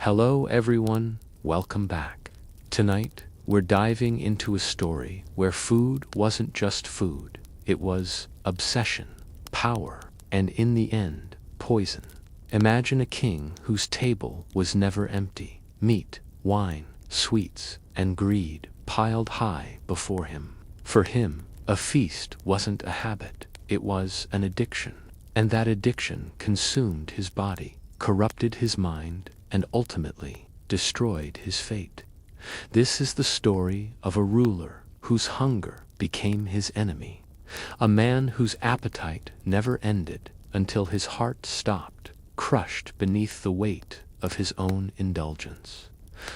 Hello everyone, welcome back. Tonight, we're diving into a story where food wasn't just food, it was obsession, power, and in the end, poison. Imagine a king whose table was never empty. Meat, wine, sweets, and greed piled high before him. For him, a feast wasn't a habit, it was an addiction. And that addiction consumed his body, corrupted his mind, and ultimately destroyed his fate. This is the story of a ruler whose hunger became his enemy, a man whose appetite never ended until his heart stopped, crushed beneath the weight of his own indulgence.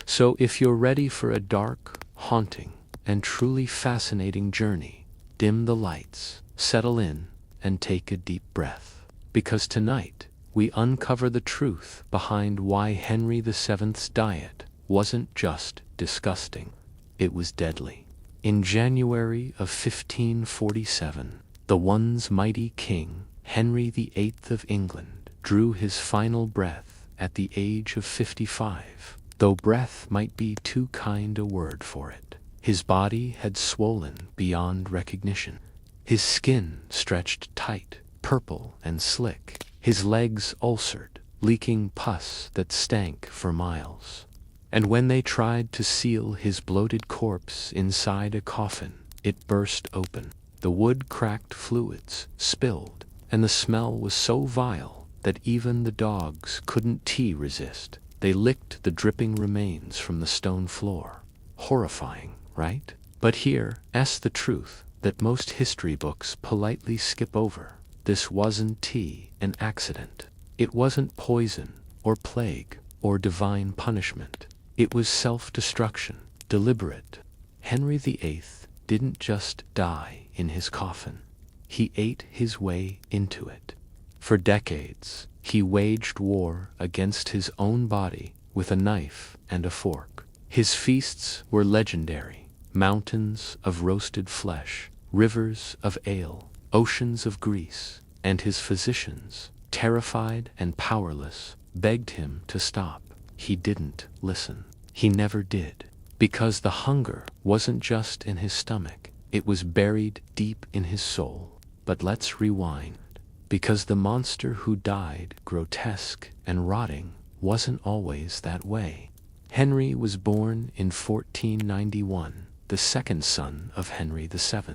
So if you're ready for a dark, haunting, and truly fascinating journey, dim the lights, settle in, and take a deep breath. Because tonight, we uncover the truth behind why Henry VII's diet wasn't just disgusting, it was deadly. In January of 1547, the once mighty King Henry VIII of England drew his final breath at the age of 55, though breath might be too kind a word for it. His body had swollen beyond recognition. His skin stretched tight, purple and slick, his legs ulcered, leaking pus that stank for miles. And when they tried to seal his bloated corpse inside a coffin, it burst open. The wood-cracked fluids spilled, and the smell was so vile that even the dogs couldn't resist. They licked the remains from the stone floor. Horrifying, right? But here's the truth that most history books politely skip over. This wasn't an accident. It wasn't poison, or plague, or divine punishment. It was self-destruction, deliberate. Henry VIII didn't just die in his coffin. He ate his way into it. For decades, he waged war against his own body with a knife and a fork. His feasts were legendary: mountains of roasted flesh, rivers of ale, oceans of grease, and his physicians, terrified and powerless, begged him to stop. He didn't listen. He never did. Because the hunger wasn't just in his stomach, it was buried deep in his soul. But let's rewind. Because the monster who died grotesque and rotting wasn't always that way. Henry was born in 1491, the second son of Henry VII.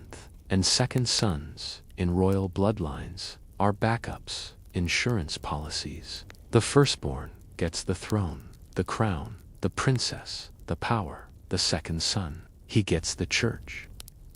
And second sons, in royal bloodlines, are backups, insurance policies. The firstborn gets the throne, the crown, the princess, the power. The second son, he gets the church.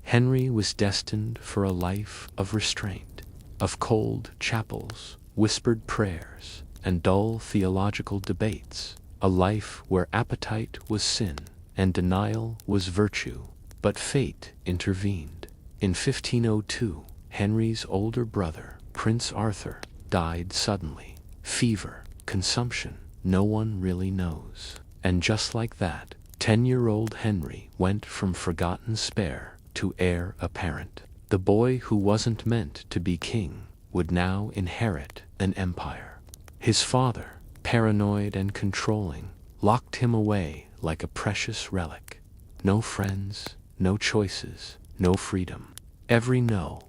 Henry was destined for a life of restraint, of cold chapels, whispered prayers, and dull theological debates, a life where appetite was sin and denial was virtue. But fate intervened. In 1502, Henry's older brother, Prince Arthur, died suddenly. Fever, consumption, no one really knows. And just like that, 10-year-old Henry went from forgotten spare to heir apparent. The boy who wasn't meant to be king would now inherit an empire. His father, paranoid and controlling, locked him away like a precious relic. No friends, no choices, no freedom. Every no,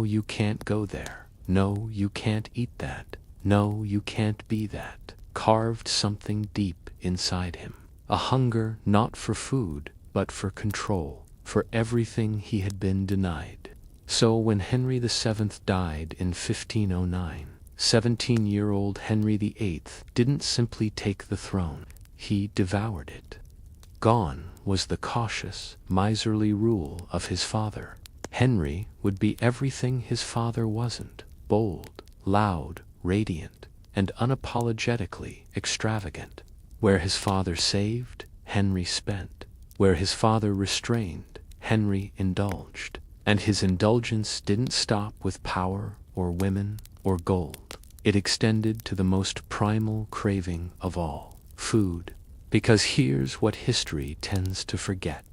you can't go there, no, you can't eat that, no, you can't be that, carved something deep inside him. A hunger not for food, but for control, for everything he had been denied. So when Henry VII died in 1509, 17-year-old Henry VIII didn't simply take the throne, he devoured it. Gone was the cautious, miserly rule of his father. Henry would be everything his father wasn't: bold, loud, radiant, and unapologetically extravagant. Where his father saved, Henry spent. Where his father restrained, Henry indulged. And his indulgence didn't stop with power or women or gold. It extended to the most primal craving of all: food. Because here's what history tends to forget.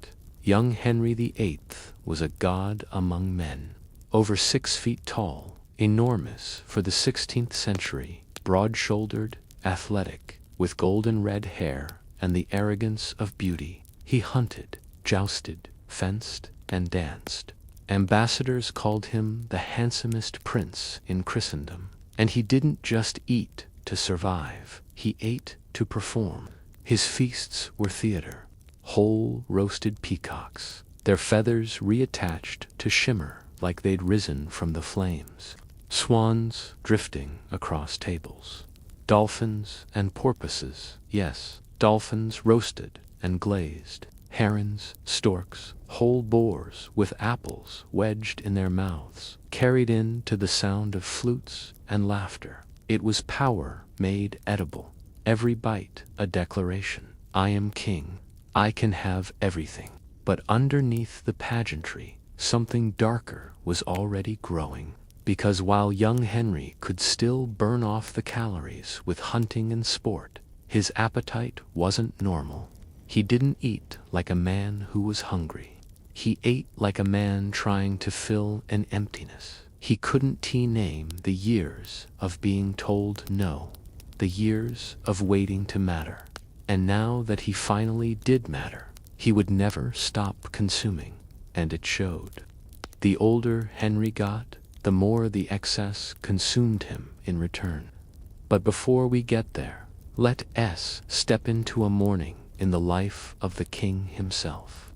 Young Henry VIII was a god among men. Over 6 feet tall, enormous for the 16th century, broad-shouldered, athletic, with golden red hair and the arrogance of beauty. He hunted, jousted, fenced, and danced. Ambassadors called him the handsomest prince in Christendom. And he didn't just eat to survive, he ate to perform. His feasts were theater, whole roasted peacocks, their feathers reattached to shimmer like they'd risen from the flames. Swans drifting across tables. Dolphins and porpoises, yes, dolphins roasted and glazed. Herons, storks, whole boars with apples wedged in their mouths, carried in to the sound of flutes and laughter. It was power made edible. Every bite a declaration. I am king. I can have everything. But underneath the pageantry, something darker was already growing. Because while young Henry could still burn off the calories with hunting and sport, his appetite wasn't normal. He didn't eat like a man who was hungry. He ate like a man trying to fill an emptiness. He couldn't name the years of being told no, the years of waiting to matter. And now that he finally did matter, he would never stop consuming, and it showed. The older Henry got, the more the excess consumed him in return. But before we get there, let us step into a morning in the life of the king himself.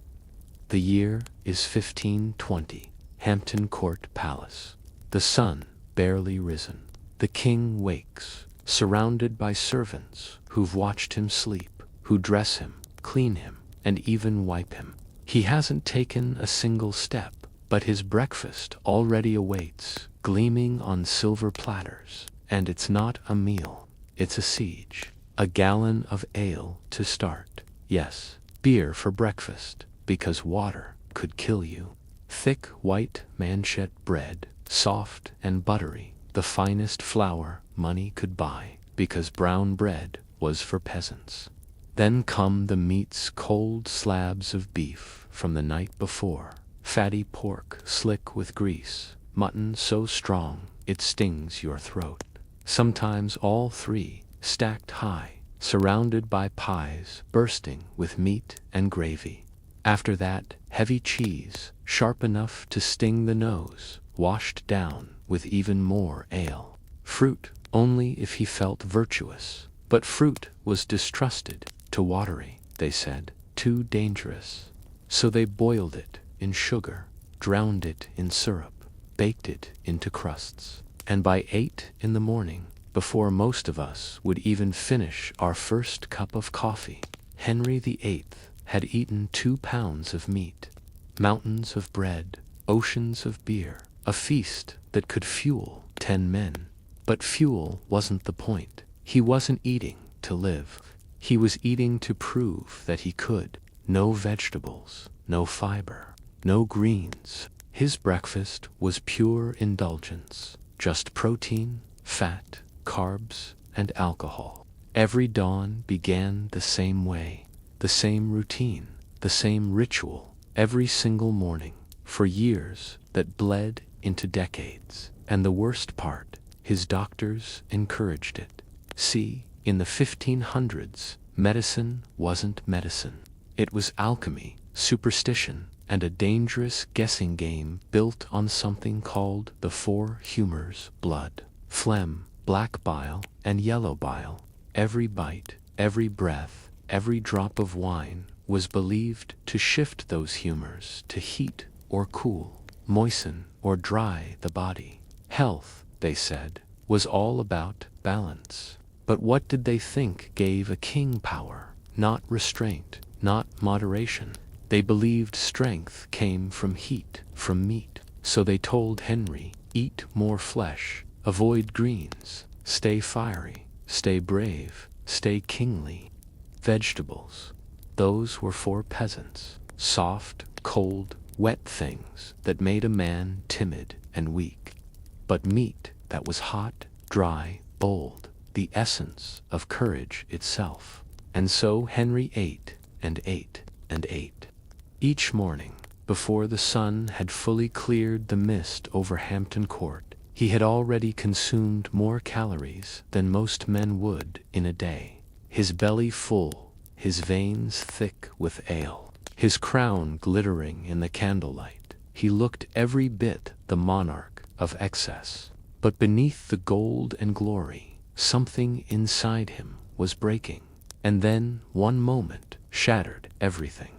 The year is 1520, Hampton Court Palace. The sun barely risen. The king wakes, surrounded by servants who've watched him sleep, who dress him, clean him, and even wipe him. He hasn't taken a single step, but his breakfast already awaits, gleaming on silver platters. And it's not a meal, it's a siege. A gallon of ale to start. Yes, beer for breakfast, because water could kill you. Thick white manchet bread, soft and buttery, the finest flour money could buy, because brown bread was for peasants. Then come the meats, cold slabs of beef from the night before, fatty pork slick with grease, mutton so strong it stings your throat. Sometimes all three, stacked high, surrounded by pies bursting with meat and gravy. After that, heavy cheese, sharp enough to sting the nose, washed down with even more ale. Fruit only if he felt virtuous. But fruit was distrusted, too watery, they said, too dangerous. So they boiled it in sugar, drowned it in syrup, baked it into crusts. And by 8 in the morning, before most of us would even finish our first cup of coffee, Henry VIII had eaten 2 pounds of meat, mountains of bread, oceans of beer, a feast that could fuel 10 men. But fuel wasn't the point. He wasn't eating to live. He was eating to prove that he could. No vegetables, no fiber, no greens. His breakfast was pure indulgence, just protein, fat, carbs, and alcohol. Every dawn began the same way, the same routine, the same ritual, every single morning, for years that bled into decades. And the worst part, his doctors encouraged it. See, in the 1500s, medicine wasn't medicine. It was alchemy, superstition, and a dangerous guessing game built on something called the 4 humors: blood, phlegm, black bile, and yellow bile. Every bite, every breath, every drop of wine was believed to shift those humors to heat or cool, moisten or dry the body. Health, they said, was all about balance. But what did they think gave a king power? Not restraint, not moderation. They believed strength came from heat, from meat. So they told Henry, eat more flesh, avoid greens, stay fiery, stay brave, stay kingly. Vegetables, those were for peasants. Soft, cold, wet things that made a man timid and weak. But meat that was hot, dry, bold, the essence of courage itself. And so Henry ate and ate and ate. Each morning, before the sun had fully cleared the mist over Hampton Court, he had already consumed more calories than most men would in a day. his belly full, his veins thick with ale, his crown glittering in the candlelight. He looked every bit the monarch of excess. But beneath the gold and glory, something inside him was breaking. And then, one moment, shattered everything.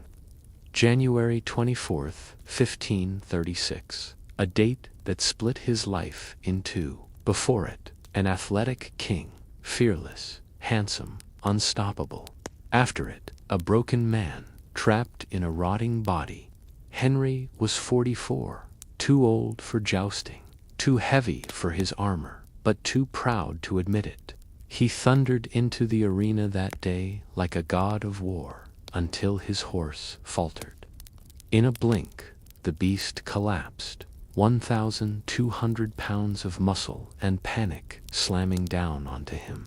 January 24th, 1536, a date that split his life in two. Before it, an athletic king, fearless, handsome, unstoppable. After it, a broken man, trapped in a rotting body. Henry was 44, too old for jousting, too heavy for his armor, but too proud to admit it. He thundered into the arena that day like a god of war, until his horse faltered. In a blink, the beast collapsed, 1,200 pounds of muscle and panic slamming down onto him.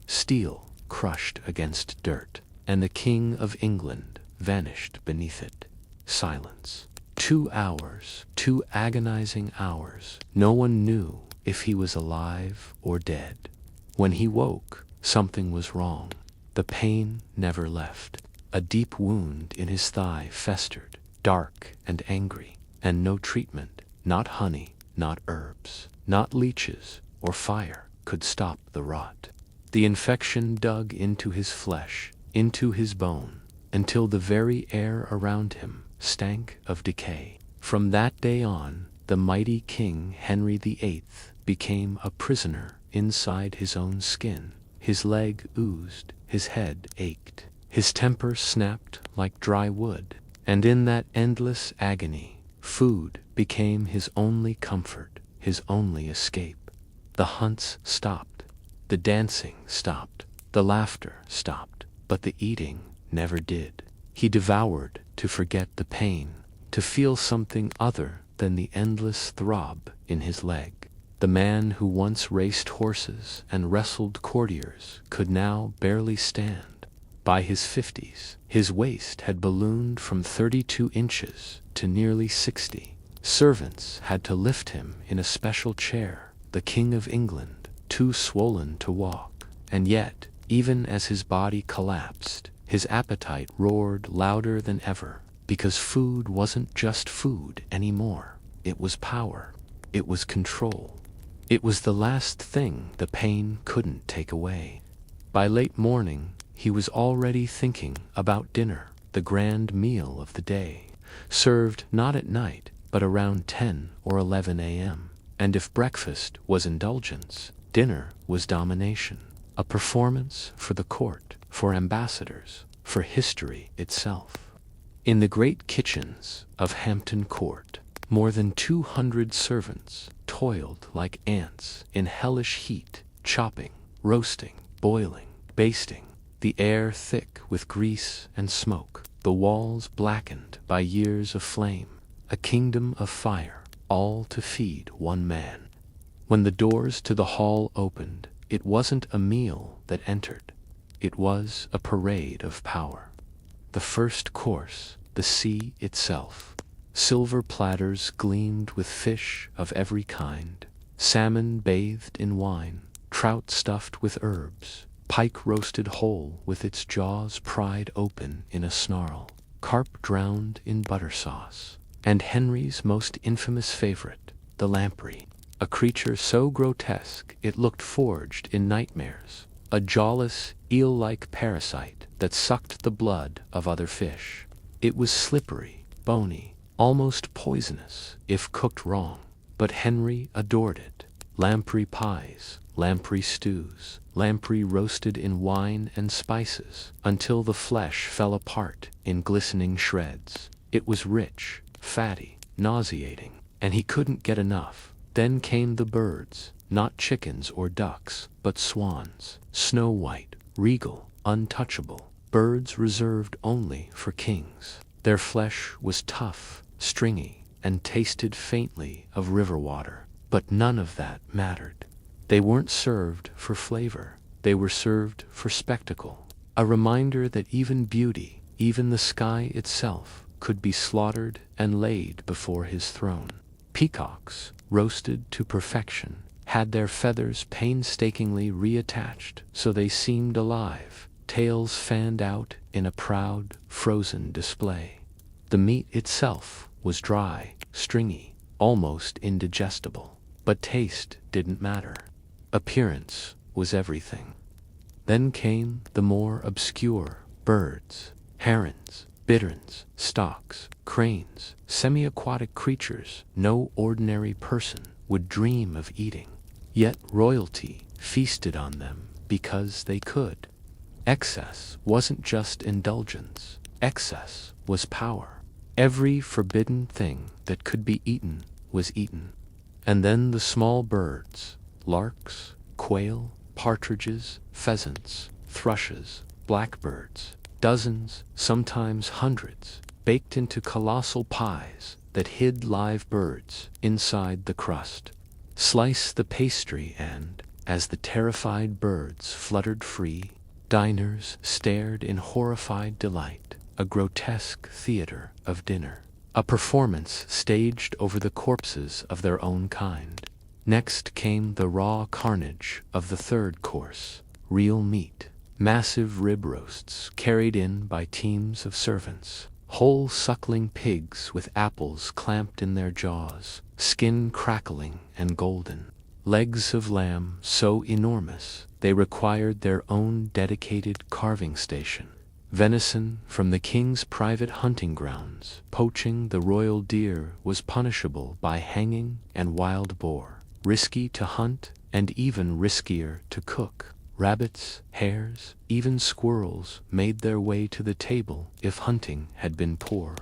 Steel crushed against dirt, and the King of England vanished beneath it. Silence. 2 hours, 2 agonizing hours. No one knew if he was alive or dead. When he woke, something was wrong. The pain never left. A deep wound in his thigh festered, dark and angry, and no treatment, not honey, not herbs, not leeches or fire could stop the rot. The infection dug into his flesh, into his bone, until the very air around him stank of decay. From that day on, the mighty King Henry VIII became a prisoner inside his own skin. His leg oozed, his head ached, his temper snapped like dry wood, and in that endless agony, food became his only comfort, his only escape. The hunts stopped, the dancing stopped, the laughter stopped, but the eating never did. He devoured to forget the pain, to feel something other than the endless throb in his leg. The man who once raced horses and wrestled courtiers could now barely stand. By his 50s, his waist had ballooned from 32 inches to nearly 60. Servants had to lift him in a special chair. The King of England, too swollen to walk. And yet, even as his body collapsed, his appetite roared louder than ever, because food wasn't just food anymore. It was power. It was control. It was the last thing the pain couldn't take away. By late morning, he was already thinking about dinner, the grand meal of the day, served not at night, but around 10 or 11 a.m. And if breakfast was indulgence, dinner was domination, a performance for the court, for ambassadors, for history itself. In the great kitchens of Hampton Court, more than 200 servants toiled like ants in hellish heat, chopping, roasting, boiling, basting, the air thick with grease and smoke, the walls blackened by years of flame, a kingdom of fire, all to feed one man. When the doors to the hall opened, it wasn't a meal that entered. It was a parade of power. The first course, the sea itself. Silver platters gleamed with fish of every kind, salmon bathed in wine, trout stuffed with herbs, pike roasted whole with its jaws pried open in a snarl, carp drowned in butter sauce, and Henry's most infamous favorite, the lamprey, a creature so grotesque it looked forged in nightmares, a jawless, eel-like parasite that sucked the blood of other fish. It was slippery, bony, almost poisonous if cooked wrong, but Henry adored it. Lamprey pies, lamprey stews, lamprey roasted in wine and spices until the flesh fell apart in glistening shreds. It was rich, fatty, nauseating, and he couldn't get enough. Then came the birds, not chickens or ducks, but swans, snow-white, regal, untouchable, birds reserved only for kings. Their flesh was tough, stringy, and tasted faintly of river water, but none of that mattered. They weren't served for flavor, they were served for spectacle, a reminder that even beauty, even the sky itself, could be slaughtered and laid before his throne. Peacocks, roasted to perfection, had their feathers painstakingly reattached so they seemed alive, tails fanned out in a proud, frozen display. The meat itself was dry, stringy, almost indigestible. But taste didn't matter. Appearance was everything. Then came the more obscure birds, herons, bitterns, storks, cranes, semi-aquatic creatures no ordinary person would dream of eating. Yet royalty feasted on them because they could. Excess wasn't just indulgence. Excess was power. Every forbidden thing that could be eaten was eaten. And then the small birds, larks, quail, partridges, pheasants, thrushes, blackbirds, dozens, sometimes hundreds, baked into colossal pies that hid live birds inside the crust. Slice the pastry and, as the terrified birds fluttered free, diners stared in horrified delight, a grotesque theater of dinner, a performance staged over the corpses of their own kind. Next came the raw carnage of the third course, real meat, massive rib roasts carried in by teams of servants, whole suckling pigs with apples clamped in their jaws, skin crackling and golden, legs of lamb so enormous they required their own dedicated carving station, venison from the king's private hunting grounds. Poaching the royal deer was punishable by hanging and wild boar, risky to hunt and even riskier to cook. Rabbits, hares, even squirrels made their way to the table if hunting had been poor.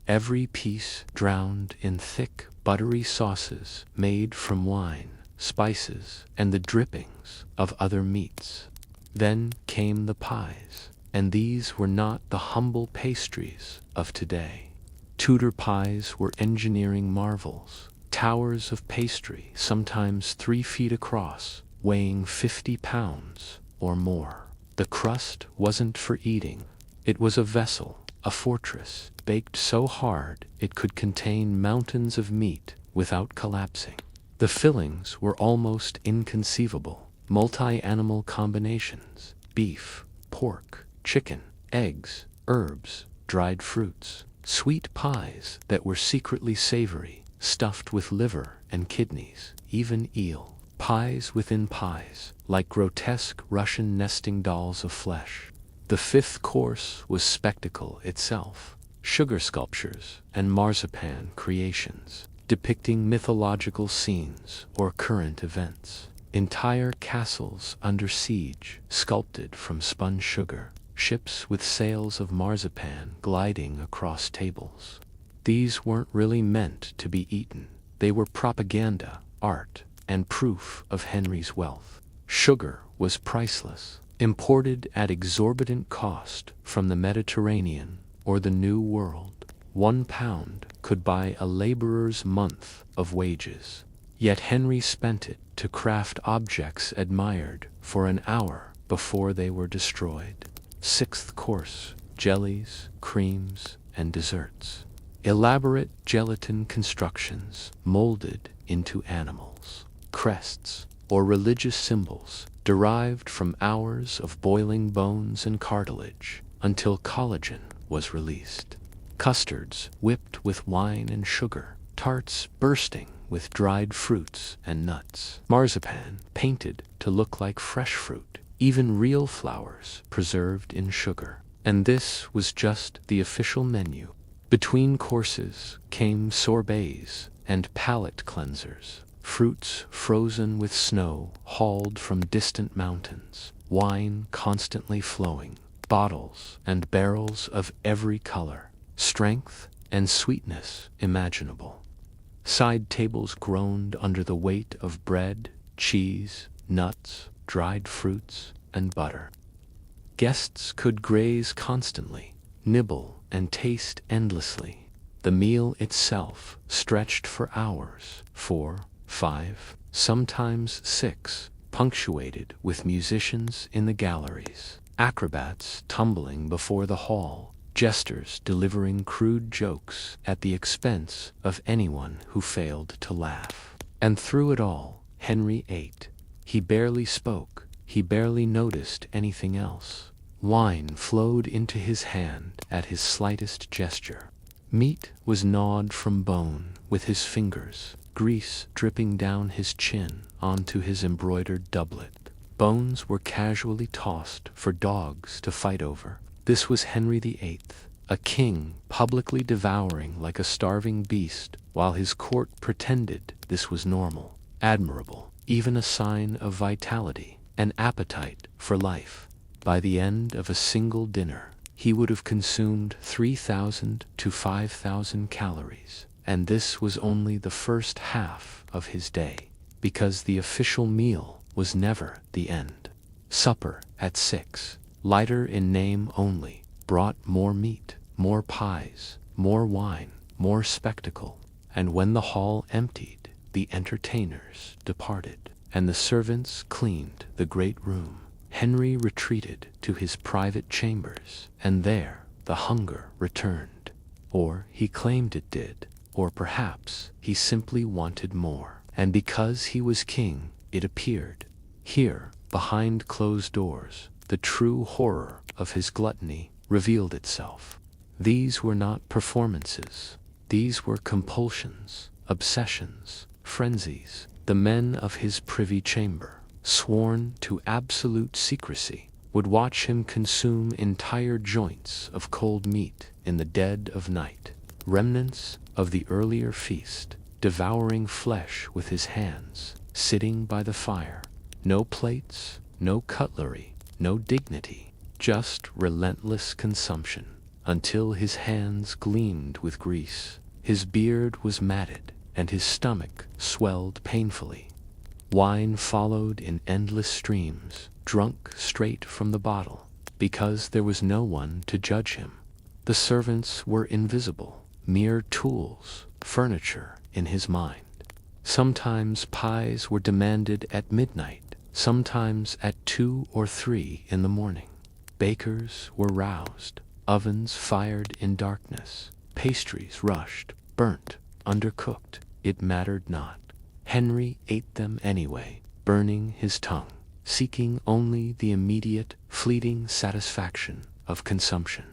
Every piece drowned in thick, buttery sauces made from wine, spices, and the drippings of other meats. Then came the pies, and these were not the humble pastries of today. Tudor pies were engineering marvels, towers of pastry sometimes 3 feet across, weighing 50 pounds or more. The crust wasn't for eating. It was a vessel, a fortress, baked so hard it could contain mountains of meat without collapsing. The fillings were almost inconceivable, multi-animal combinations: beef, pork, chicken, eggs, herbs, dried fruits, sweet pies that were secretly savory, stuffed with liver and kidneys, even eel. Pies within pies, like grotesque Russian nesting dolls of flesh. The fifth course was spectacle itself: sugar sculptures and marzipan creations, depicting mythological scenes or current events. Entire castles under siege, sculpted from spun sugar, ships with sails of marzipan gliding across tables. These weren't really meant to be eaten. They were propaganda, art, and proof of Henry's wealth. Sugar was priceless, imported at exorbitant cost from the Mediterranean or the New World. 1 pound could buy a laborer's month of wages. Yet Henry spent it to craft objects admired for an hour before they were destroyed. Sixth course: jellies, creams, and desserts. Elaborate gelatin constructions molded into animals. Crests, or religious symbols, derived from hours of boiling bones and cartilage until collagen was released. Custards whipped with wine and sugar. Tarts bursting with dried fruits and nuts. Marzipan painted to look like fresh fruit. Even real flowers preserved in sugar. And this was just the official menu. Between courses came sorbets and palate cleansers. Fruits frozen with snow hauled from distant mountains, wine constantly flowing, bottles and barrels of every color, strength and sweetness imaginable. Side tables groaned under the weight of bread, cheese, nuts, dried fruits, and butter. Guests could graze constantly, nibble and taste endlessly. The meal itself stretched for hours, 4, 5, sometimes 6, punctuated with musicians in the galleries, acrobats tumbling before the hall, jesters delivering crude jokes at the expense of anyone who failed to laugh. And through it all, Henry ate. He barely spoke. He barely noticed anything else. Wine flowed into his hand at his slightest gesture. Meat was gnawed from bone with his fingers, grease dripping down his chin onto his embroidered doublet. Bones were casually tossed for dogs to fight over. This was Henry VIII, a king publicly devouring like a starving beast, while his court pretended this was normal, admirable, even a sign of vitality, an appetite for life. By the end of a single dinner, he would have consumed 3,000 to 5,000 calories, and this was only the first half of his day, because the official meal was never the end. Supper at 6, lighter in name only, brought more meat, more pies, more wine, more spectacle, and when the hall emptied, the entertainers departed, and the servants cleaned the great room. Henry retreated to his private chambers, and there the hunger returned. Or he claimed it did, or perhaps he simply wanted more, and because he was king, it appeared. Here, behind closed doors, the true horror of his gluttony revealed itself. These were not performances. These were compulsions, obsessions, frenzies. The men of his privy chamber, sworn to absolute secrecy, would watch him consume entire joints of cold meat in the dead of night, remnants of the earlier feast, devouring flesh with his hands, sitting by the fire. No plates, no cutlery, no dignity, just relentless consumption, until his hands gleamed with grease, his beard was matted, and his stomach swelled painfully. Wine followed in endless streams, drunk straight from the bottle, because there was no one to judge him. The servants were invisible, mere tools, furniture in his mind. Sometimes pies were demanded at midnight, sometimes at 2 or 3 in the morning. Bakers were roused, ovens fired in darkness, pastries rushed, burnt, undercooked, it mattered not. Henry ate them anyway, burning his tongue, seeking only the immediate, fleeting satisfaction of consumption.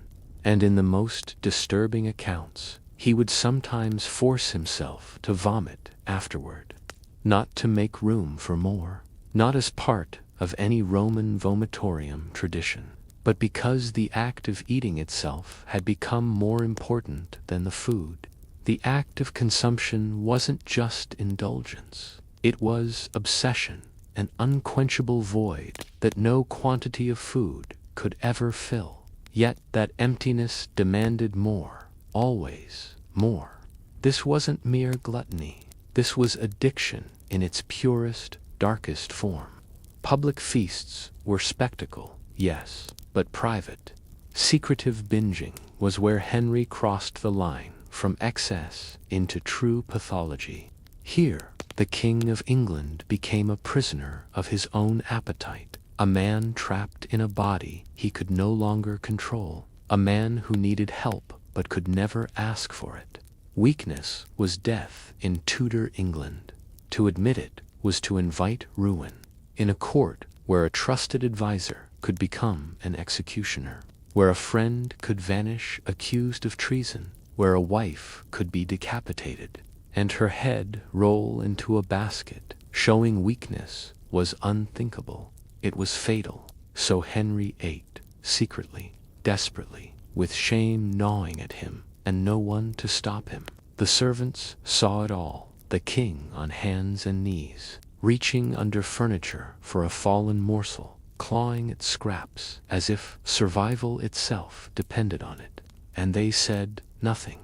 And in the most disturbing accounts, he would sometimes force himself to vomit afterward, not to make room for more, not as part of any Roman vomitorium tradition, but because the act of eating itself had become more important than the food. The act of consumption wasn't just indulgence. It was obsession, an unquenchable void that no quantity of food could ever fill. Yet that emptiness demanded more, always more. This wasn't mere gluttony. This was addiction in its purest, darkest form. Public feasts were spectacle, yes, but private. Secretive binging was where Henry crossed the line from excess into true pathology. Here, the King of England became a prisoner of his own appetite, a man trapped in a body he could no longer control, a man who needed help but could never ask for it. Weakness was death in Tudor England. To admit it was to invite ruin, in a court where a trusted advisor could become an executioner, where a friend could vanish accused of treason, where a wife could be decapitated, and her head roll into a basket. Showing weakness was unthinkable. It was fatal. So Henry ate, secretly, desperately, with shame gnawing at him, and no one to stop him. The servants saw it all, the king on hands and knees, reaching under furniture for a fallen morsel, clawing at scraps as if survival itself depended on it. And they said nothing.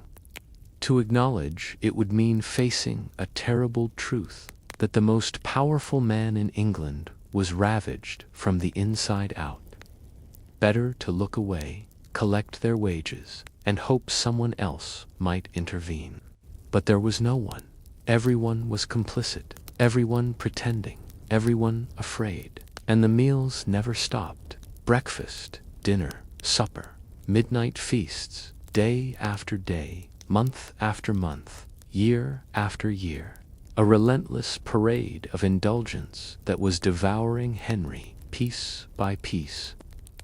To acknowledge it would mean facing a terrible truth, that the most powerful man in England was ravaged from the inside out. Better to look away, collect their wages, and hope someone else might intervene. But there was no one. Everyone was complicit, everyone pretending, everyone afraid. And the meals never stopped. Breakfast, dinner, supper, midnight feasts, day after day, month after month, year after year. A relentless parade of indulgence that was devouring Henry piece by piece.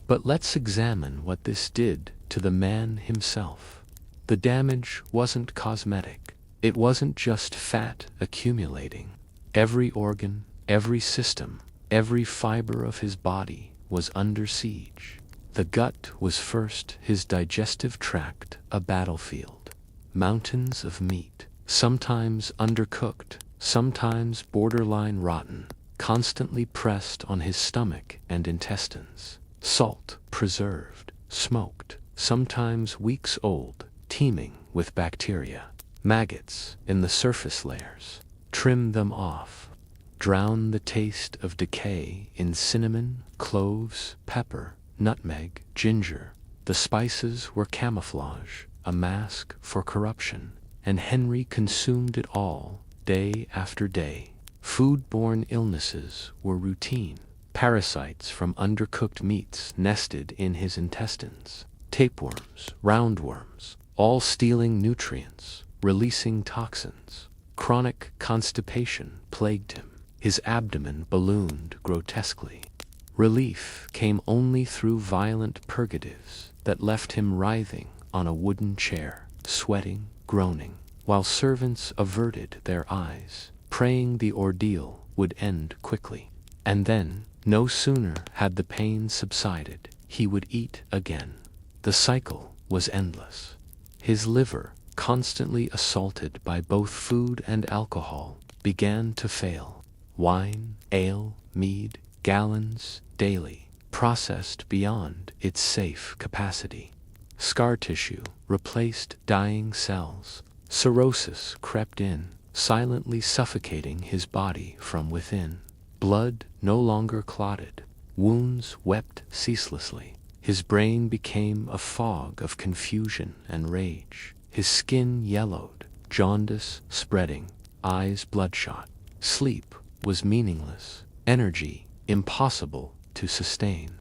But let's examine what this did to the man himself. The damage wasn't cosmetic. It wasn't just fat accumulating. Every organ, every system, every fiber of his body was under siege. The gut was first, his digestive tract a battlefield. Mountains of meat, sometimes undercooked, sometimes borderline rotten, constantly pressed on his stomach and intestines. Salt, preserved, smoked, sometimes weeks old, teeming with bacteria. Maggots in the surface layers. Trim them off. Drown the taste of decay in cinnamon, cloves, pepper, nutmeg, ginger. The spices were camouflage, a mask for corruption, and Henry consumed it all, day after day. Foodborne illnesses were routine. Parasites from undercooked meats nested in his intestines. Tapeworms, roundworms, all stealing nutrients, releasing toxins. Chronic constipation plagued him. His abdomen ballooned grotesquely. Relief came only through violent purgatives that left him writhing on a wooden chair, sweating, groaning, while servants averted their eyes, praying the ordeal would end quickly. And then, no sooner had the pain subsided, he would eat again. The cycle was endless. His liver, constantly assaulted by both food and alcohol, began to fail. Wine, ale, mead, gallons daily, processed beyond its safe capacity. Scar tissue replaced dying cells. Cirrhosis crept in, silently suffocating his body from within. Blood no longer clotted. Wounds wept ceaselessly. His brain became a fog of confusion and rage. His skin yellowed, jaundice spreading, eyes bloodshot. Sleep was meaningless, energy impossible to sustain.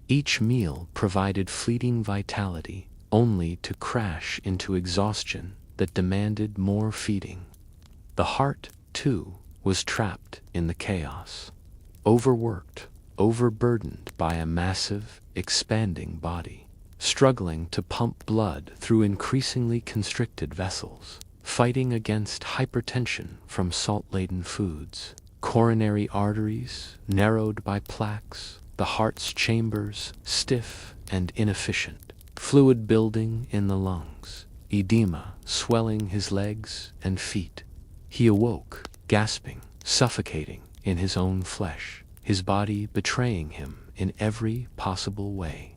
Each meal provided fleeting vitality, only to crash into exhaustion that demanded more feeding. The heart, too, was trapped in the chaos. Overworked, overburdened by a massive, expanding body, struggling to pump blood through increasingly constricted vessels, fighting against hypertension from salt-laden foods. Coronary arteries narrowed by plaques, the heart's chambers stiff and inefficient, fluid building in the lungs, edema swelling his legs and feet. He awoke, gasping, suffocating in his own flesh, his body betraying him in every possible way.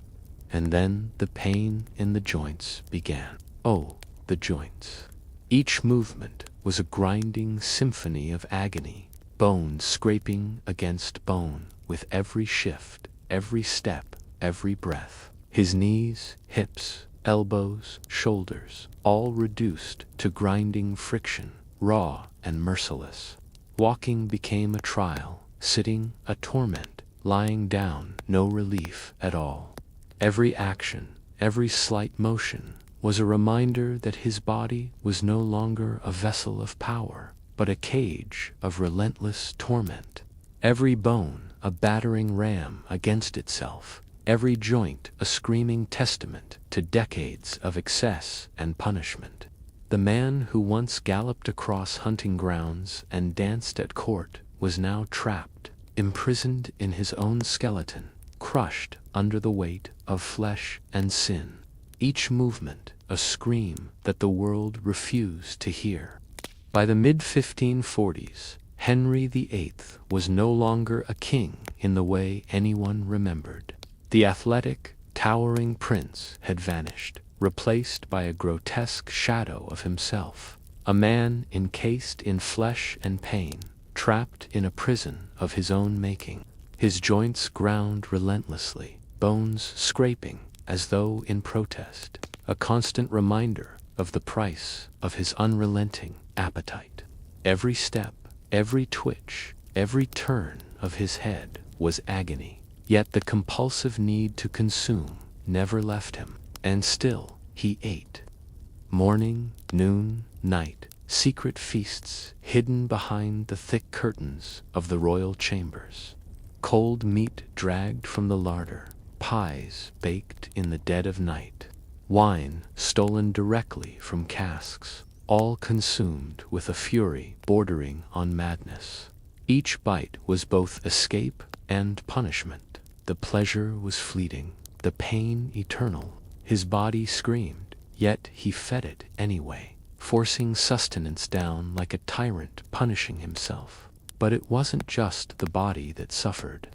And then the pain in the joints began. Oh, the joints. Each movement was a grinding symphony of agony, bone scraping against bone with every shift, every step, every breath. His knees, hips, elbows, shoulders, all reduced to grinding friction, raw and merciless. Walking became a trial, sitting a torment, lying down no relief at all. Every action, every slight motion was a reminder that his body was no longer a vessel of power, but a cage of relentless torment. Every bone a battering ram against itself, every joint a screaming testament to decades of excess and punishment. The man who once galloped across hunting grounds and danced at court was now trapped, imprisoned in his own skeleton, crushed under the weight of flesh and sin. Each movement a scream that the world refused to hear. By the mid-1540s, Henry VIII was no longer a king in the way anyone remembered. The athletic, towering prince had vanished, replaced by a grotesque shadow of himself, a man encased in flesh and pain, trapped in a prison of his own making. His joints ground relentlessly, bones scraping as though in protest, a constant reminder of the price of his unrelenting appetite. Every step, every twitch, every turn of his head was agony, yet the compulsive need to consume never left him, and still he ate. Morning, noon, night, secret feasts hidden behind the thick curtains of the royal chambers. Cold meat dragged from the larder, pies baked in the dead of night, wine stolen directly from casks, all consumed with a fury bordering on madness. Each bite was both escape and punishment. The pleasure was fleeting, the pain eternal. His body screamed, yet he fed it anyway, forcing sustenance down like a tyrant punishing himself. But it wasn't just the body that suffered.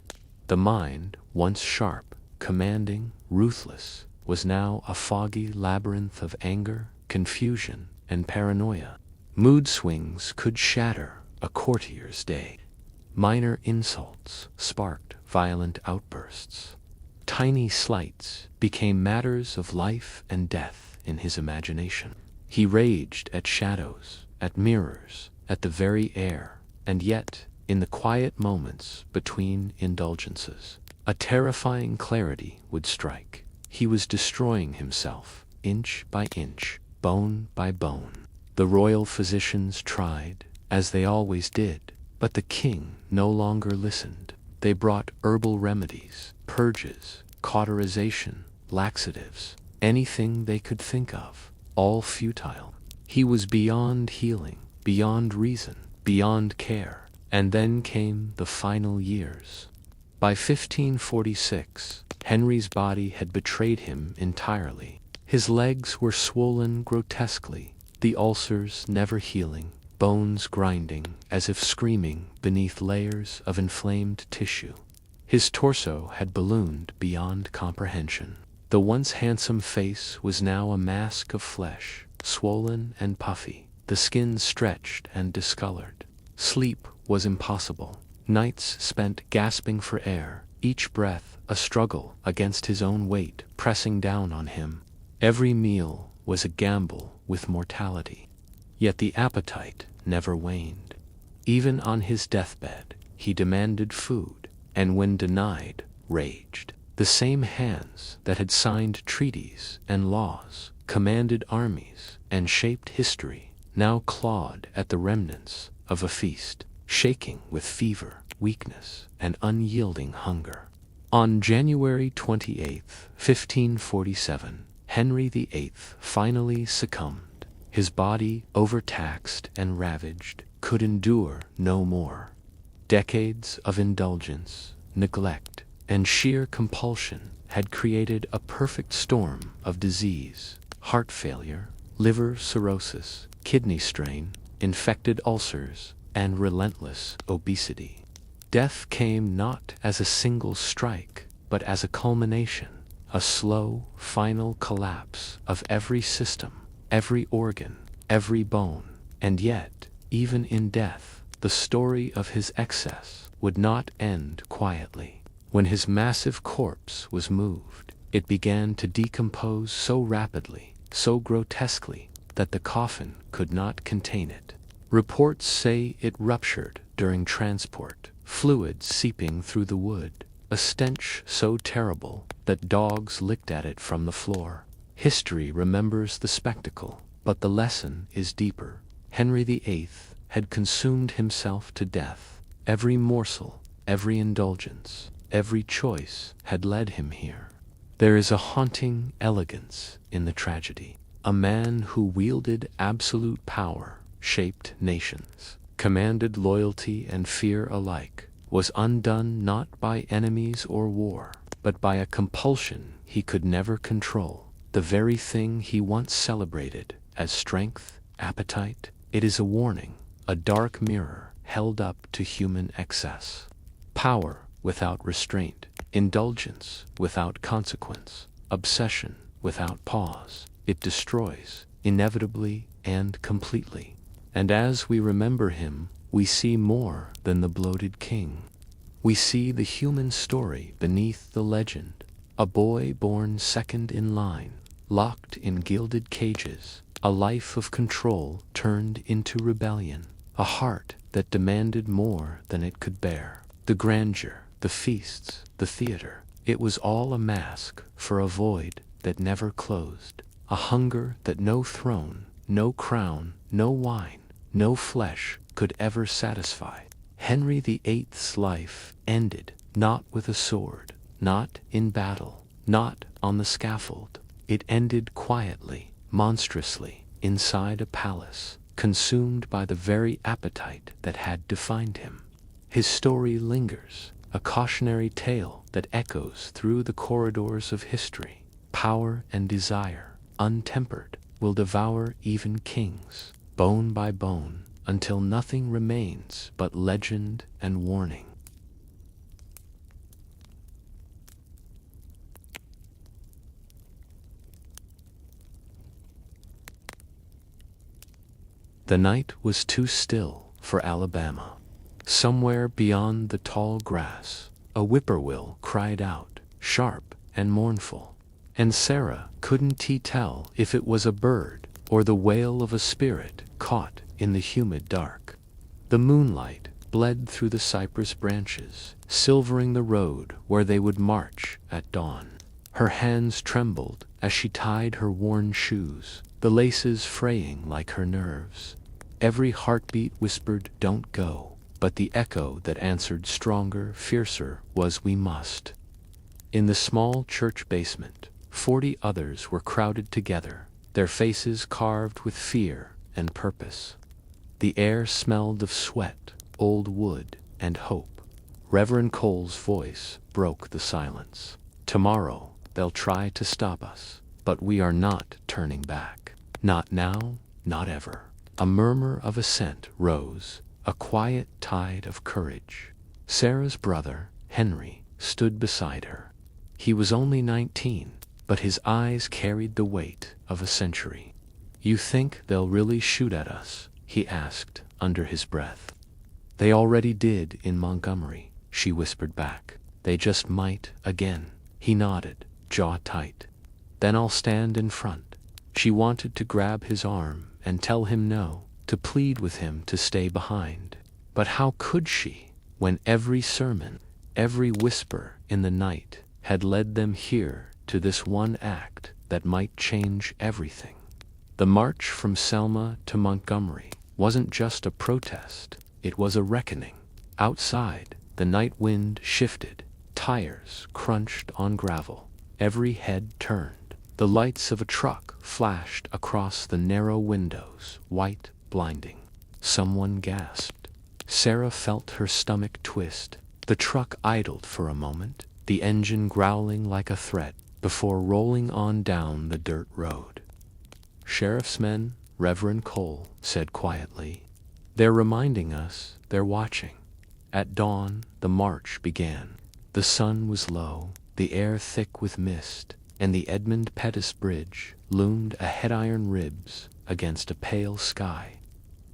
The mind, once sharp, commanding, ruthless, was now a foggy labyrinth of anger, confusion, and paranoia. Mood swings could shatter a courtier's day. Minor insults sparked violent outbursts. Tiny slights became matters of life and death in his imagination. He raged at shadows, at mirrors, at the very air, and yet, in the quiet moments between indulgences, a terrifying clarity would strike. He was destroying himself, inch by inch, bone by bone. The royal physicians tried, as they always did, but the king no longer listened. They brought herbal remedies, purges, cauterization, laxatives, anything they could think of, all futile. He was beyond healing, beyond reason, beyond care. And then came the final years. By 1546, Henry's body had betrayed him entirely. His legs were swollen grotesquely, the ulcers never healing, bones grinding as if screaming beneath layers of inflamed tissue. His torso had ballooned beyond comprehension. The once handsome face was now a mask of flesh, swollen and puffy, the skin stretched and discolored. Sleep was impossible. Nights spent gasping for air, each breath a struggle against his own weight pressing down on him. Every meal was a gamble with mortality. Yet the appetite never waned. Even on his deathbed, he demanded food, and when denied, raged. The same hands that had signed treaties and laws, commanded armies, and shaped history, now clawed at the remnants of a feast, shaking with fever, weakness, and unyielding hunger. On January 28, 1547, Henry VIII finally succumbed. His body, overtaxed and ravaged, could endure no more. Decades of indulgence, neglect, and sheer compulsion had created a perfect storm of disease: heart failure, liver cirrhosis, kidney strain, infected ulcers, and relentless obesity. Death came not as a single strike, but as a culmination, a slow, final collapse of every system, every organ, every bone. And yet, even in death, the story of his excess would not end quietly. When his massive corpse was moved, it began to decompose so rapidly, so grotesquely, that the coffin could not contain it. Reports say it ruptured during transport, fluid seeping through the wood, a stench so terrible that dogs licked at it from the floor. History remembers the spectacle, but the lesson is deeper. Henry VIII had consumed himself to death. Every morsel, every indulgence, every choice had led him here. There is a haunting elegance in the tragedy. A man who wielded absolute power, shaped nations, commanded loyalty and fear alike, was undone not by enemies or war, but by a compulsion he could never control. The very thing he once celebrated as strength, appetite. It is a warning, a dark mirror held up to human excess. Power without restraint, indulgence without consequence, obsession without pause. It destroys, inevitably and completely. And as we remember him, we see more than the bloated king. We see the human story beneath the legend. A boy born second in line, locked in gilded cages, a life of control turned into rebellion, a heart that demanded more than it could bear. The grandeur, the feasts, the theater, it was all a mask for a void that never closed, a hunger that no throne, no crown, no wine, no flesh could ever satisfy. Henry VIII's life ended not with a sword, not in battle, not on the scaffold. It ended quietly, monstrously, inside a palace, consumed by the very appetite that had defined him. His story lingers, a cautionary tale that echoes through the corridors of history. Power and desire, untempered, will devour even kings, bone by bone, until nothing remains but legend and warning. The night was too still for Alabama. Somewhere beyond the tall grass, a whippoorwill cried out, sharp and mournful, and Sarah couldn't tell if it was a bird or the wail of a spirit caught in the humid dark. The moonlight bled through the cypress branches, silvering the road where they would march at dawn. Her hands trembled as she tied her worn shoes, the laces fraying like her nerves. Every heartbeat whispered, "Don't go," but the echo that answered stronger, fiercer, was, "We must." In the small church basement, 40 others were crowded together, their faces carved with fear and purpose. The air smelled of sweat, old wood, and hope. Reverend Cole's voice broke the silence. "Tomorrow they'll try to stop us, but we are not turning back. Not now, not ever." A murmur of assent rose, a quiet tide of courage. Sarah's brother, Henry, stood beside her. He was only 19, but his eyes carried the weight of a century. "You think they'll really shoot at us?" he asked under his breath. "They already did in Montgomery," she whispered back. "They just might again." He nodded, jaw tight. "Then I'll stand in front." She wanted to grab his arm and tell him no, to plead with him to stay behind. But how could she, when every sermon, every whisper in the night had led them here to this one act that might change everything? The march from Selma to Montgomery wasn't just a protest, it was a reckoning. Outside, the night wind shifted, tires crunched on gravel, every head turned. The lights of a truck flashed across the narrow windows, white, blinding. Someone gasped. Sarah felt her stomach twist. The truck idled for a moment, the engine growling like a threat, before rolling on down the dirt road. "Sheriff's men," Reverend Cole said quietly. "They're reminding us they're watching." At dawn, the march began. The sun was low, the air thick with mist, and the Edmund Pettus Bridge loomed a head-iron ribs against a pale sky.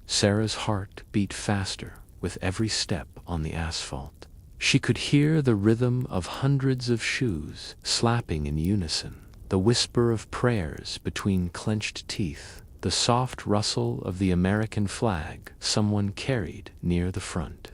Sarah's heart beat faster with every step on the asphalt. She could hear the rhythm of hundreds of shoes slapping in unison, the whisper of prayers between clenched teeth, the soft rustle of the American flag someone carried near the front.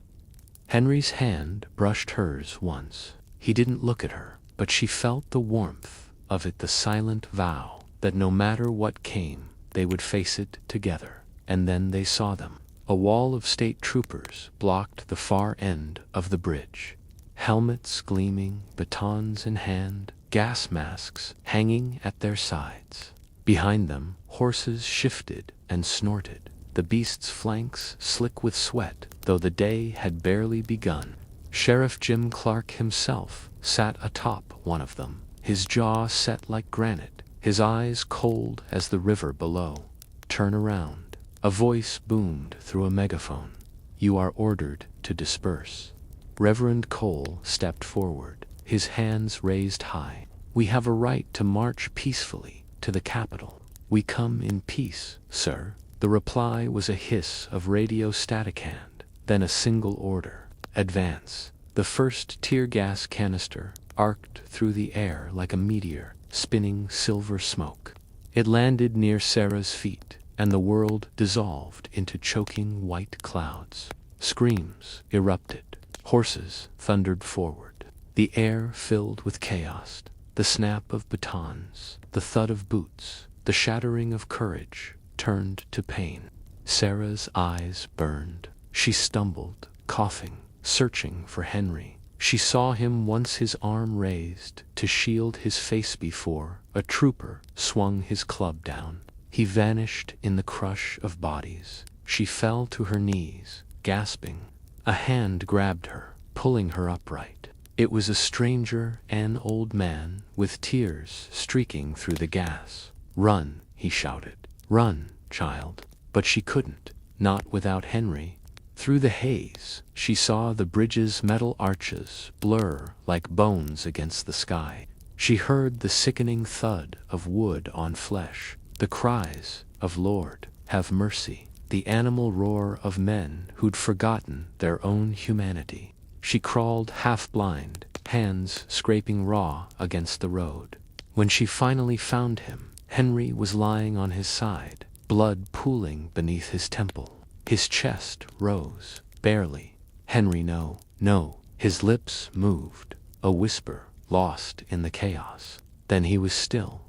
Henry's hand brushed hers once. He didn't look at her, but she felt the warmth of it, the silent vow that no matter what came, they would face it together. And then they saw them. A wall of state troopers blocked the far end of the bridge. Helmets gleaming, batons in hand, gas masks hanging at their sides. Behind them, horses shifted and snorted, the beasts' flanks slick with sweat, though the day had barely begun. Sheriff Jim Clark himself sat atop one of them, his jaw set like granite, his eyes cold as the river below. "Turn around," a voice boomed through a megaphone. "You are ordered to disperse." Reverend Cole stepped forward, his hands raised high. "We have a right to march peacefully to the Capitol." "We come in peace, sir." The reply was a hiss of radio static hand, then a single order: "Advance." The first tear gas canister arced through the air like a meteor, spinning silver smoke. It landed near Sarah's feet, and the world dissolved into choking white clouds. Screams erupted. Horses thundered forward. The air filled with chaos. The snap of batons, the thud of boots, the shattering of courage turned to pain. Sarah's eyes burned. She stumbled, coughing, searching for Henry. She saw him once, his arm raised to shield his face before a trooper swung his club down. He vanished in the crush of bodies. She fell to her knees, gasping. A hand grabbed her, pulling her upright. It was a stranger, an old man, with tears streaking through the gas. "Run," he shouted. "Run, child." But she couldn't, not without Henry. Through the haze, she saw the bridge's metal arches blur like bones against the sky. She heard the sickening thud of wood on flesh, the cries of "Lord, have mercy," the animal roar of men who'd forgotten their own humanity. She crawled half-blind, hands scraping raw against the road. When she finally found him, Henry was lying on his side, blood pooling beneath his temple. His chest rose, barely. "Henry, no, no." His lips moved, a whisper lost in the chaos. Then he was still.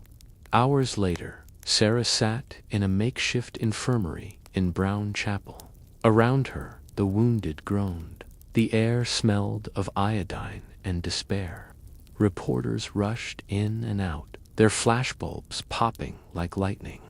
Hours later, Sarah sat in a makeshift infirmary in Brown Chapel. Around her, the wounded groaned. The air smelled of iodine and despair. Reporters rushed in and out, their flashbulbs popping like lightning.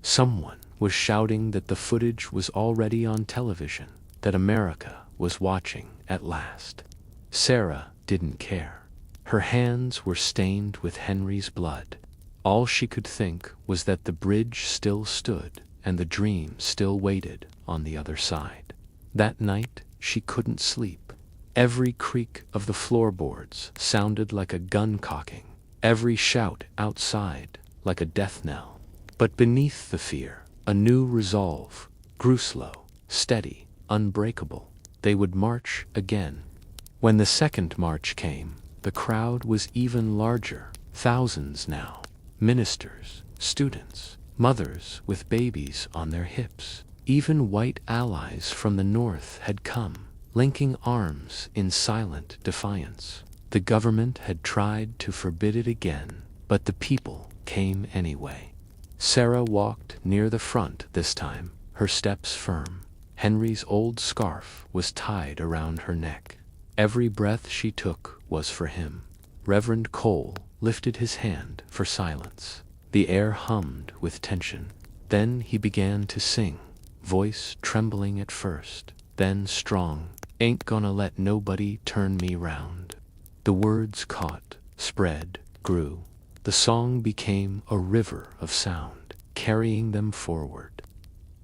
Someone was shouting that the footage was already on television, that America was watching at last. Sarah didn't care. Her hands were stained with Henry's blood. All she could think was that the bridge still stood and the dream still waited on the other side. That night, she couldn't sleep. Every creak of the floorboards sounded like a gun cocking, every shout outside like a death knell. But beneath the fear, a new resolve grew, slow, steady, unbreakable. They would march again. When the second march came, the crowd was even larger, thousands now. Ministers, students, mothers with babies on their hips. Even white allies from the north had come, linking arms in silent defiance. The government had tried to forbid it again, but the people came anyway. Sarah walked near the front this time, her steps firm. Henry's old scarf was tied around her neck. Every breath she took was for him. Reverend Cole lifted his hand for silence. The air hummed with tension. Then he began to sing, voice trembling at first, then strong. "Ain't gonna let nobody turn me round." The words caught, spread, grew. The song became a river of sound, carrying them forward.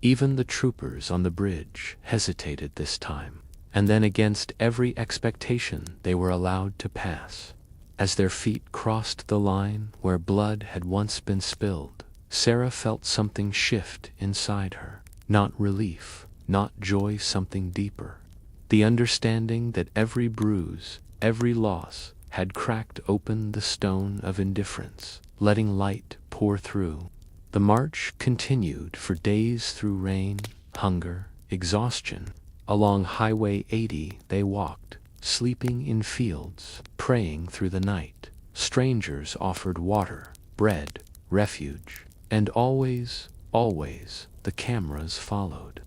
Even the troopers on the bridge hesitated this time, and then against every expectation they were allowed to pass. As their feet crossed the line where blood had once been spilled, Sarah felt something shift inside her. Not relief, not joy, something deeper. The understanding that every bruise, every loss, had cracked open the stone of indifference, letting light pour through. The march continued for days through rain, hunger, exhaustion. Along Highway 80 they walked, sleeping in fields, praying through the night. Strangers offered water, bread, refuge, and always, always, the cameras followed.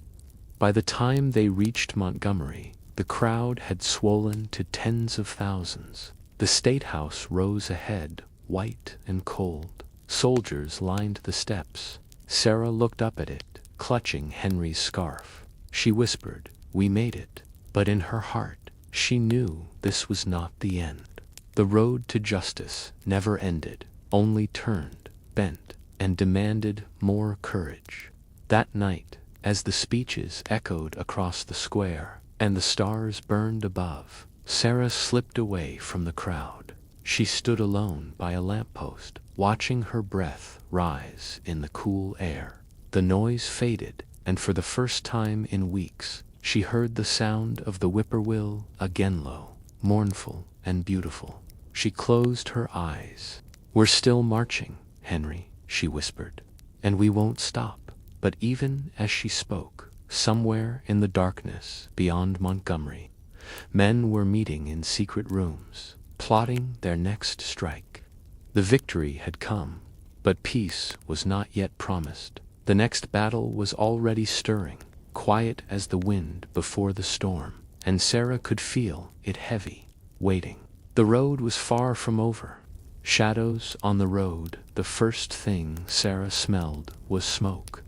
By the time they reached Montgomery, the crowd had swollen to tens of thousands. The State House rose ahead, white and cold. Soldiers lined the steps. Sarah looked up at it, clutching Henry's scarf. She whispered, "We made it." But in her heart, she knew this was not the end. The road to justice never ended, only turned, bent, and demanded more courage. That night, as the speeches echoed across the square and the stars burned above, Sarah slipped away from the crowd. She stood alone by a lamppost, watching her breath rise in the cool air. The noise faded, and for the first time in weeks, she heard the sound of the whippoorwill again, low, mournful, and beautiful. She closed her eyes. "We're still marching, Henry," she whispered, "and we won't stop." But even as she spoke, somewhere in the darkness beyond Montgomery, men were meeting in secret rooms, plotting their next strike. The victory had come, but peace was not yet promised. The next battle was already stirring, quiet as the wind before the storm, and Sarah could feel it heavy. waiting. The road was far from over. Shadows on the road. The first thing Sarah smelled was smoke.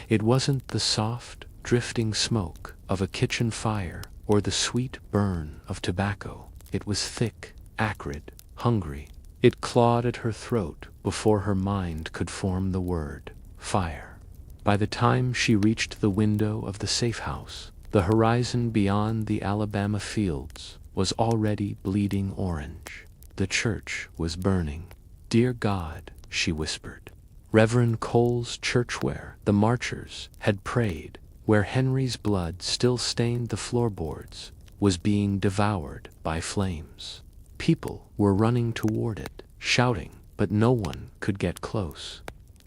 It wasn't the soft, drifting smoke of a kitchen fire or the sweet burn of tobacco. It was thick, acrid, hungry. It clawed at her throat before her mind could form the word fire. By the time she reached the window of the safe house, the horizon beyond the Alabama fields was already bleeding orange. The church was burning. "Dear God," she whispered. Reverend Cole's church where the marchers had prayed, where Henry's blood still stained the floorboards, was being devoured by flames. People were running toward it, shouting, but no one could get close.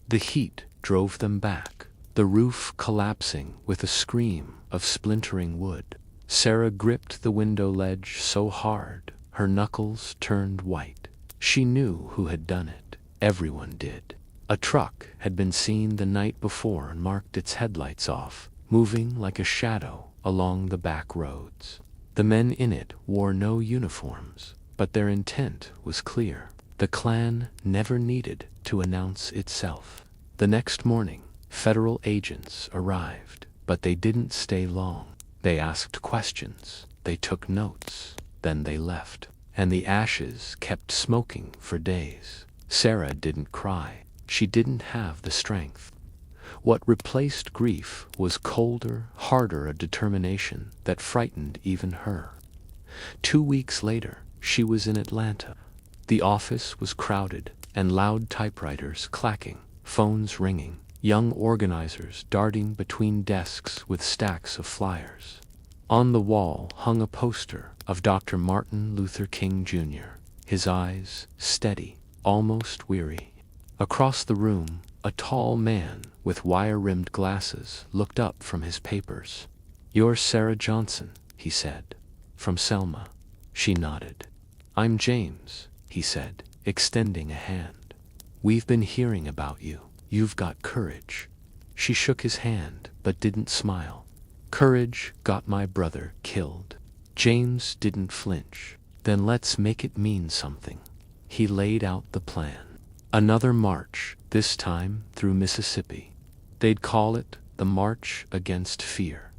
The heat drove them back, the roof collapsing with a scream of splintering wood. Sarah gripped the window ledge so hard, her knuckles turned white. She knew who had done it. Everyone did. A truck had been seen the night before and marked its headlights off, moving like a shadow along the back roads. The men in it wore no uniforms, but their intent was clear. The Klan never needed to announce itself. The next morning, federal agents arrived, but they didn't stay long. They asked questions, they took notes, then they left, and the ashes kept smoking for days. Sarah didn't cry. She didn't have the strength. What replaced grief was colder, harder a determination that frightened even her. 2 weeks later, she was in Atlanta. The office was crowded, and loud typewriters clacking, phones ringing, young organizers darting between desks with stacks of flyers. On the wall hung a poster of Dr. Martin Luther King Jr., his eyes steady, almost weary. Across the room, a tall man with wire-rimmed glasses looked up from his papers. "You're Sarah Johnson," he said. "From Selma." She nodded. "I'm James," he said, extending a hand. "We've been hearing about you. You've got courage." She shook his hand, but didn't smile. "Courage got my brother killed." James didn't flinch. "Then let's make it mean something." He laid out the plan. Another march, this time through Mississippi. They'd call it the March Against Fear.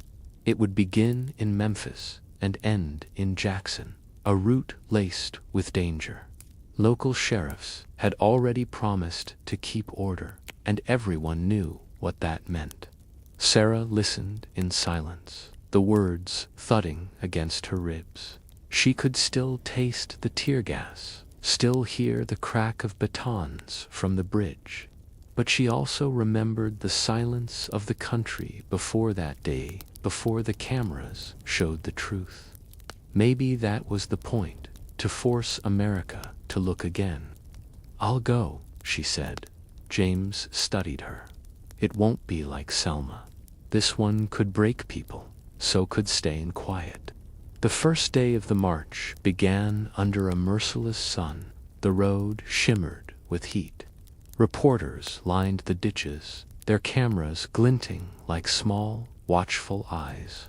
It would begin in Memphis and end in Jackson, a route laced with danger. Local sheriffs had already promised to keep order, and everyone knew what that meant. Sarah listened in silence, the words thudding against her ribs. She could still taste the tear gas, still hear the crack of batons from the bridge. But she also remembered the silence of the country before that day, before the cameras showed the truth. Maybe that was the point, to force America to look again. "I'll go," she said. James studied her. "It won't be like Selma. This one could break people, so could staying quiet." The first day of the march began under a merciless sun. The road shimmered with heat. Reporters lined the ditches, their cameras glinting like small, watchful eyes.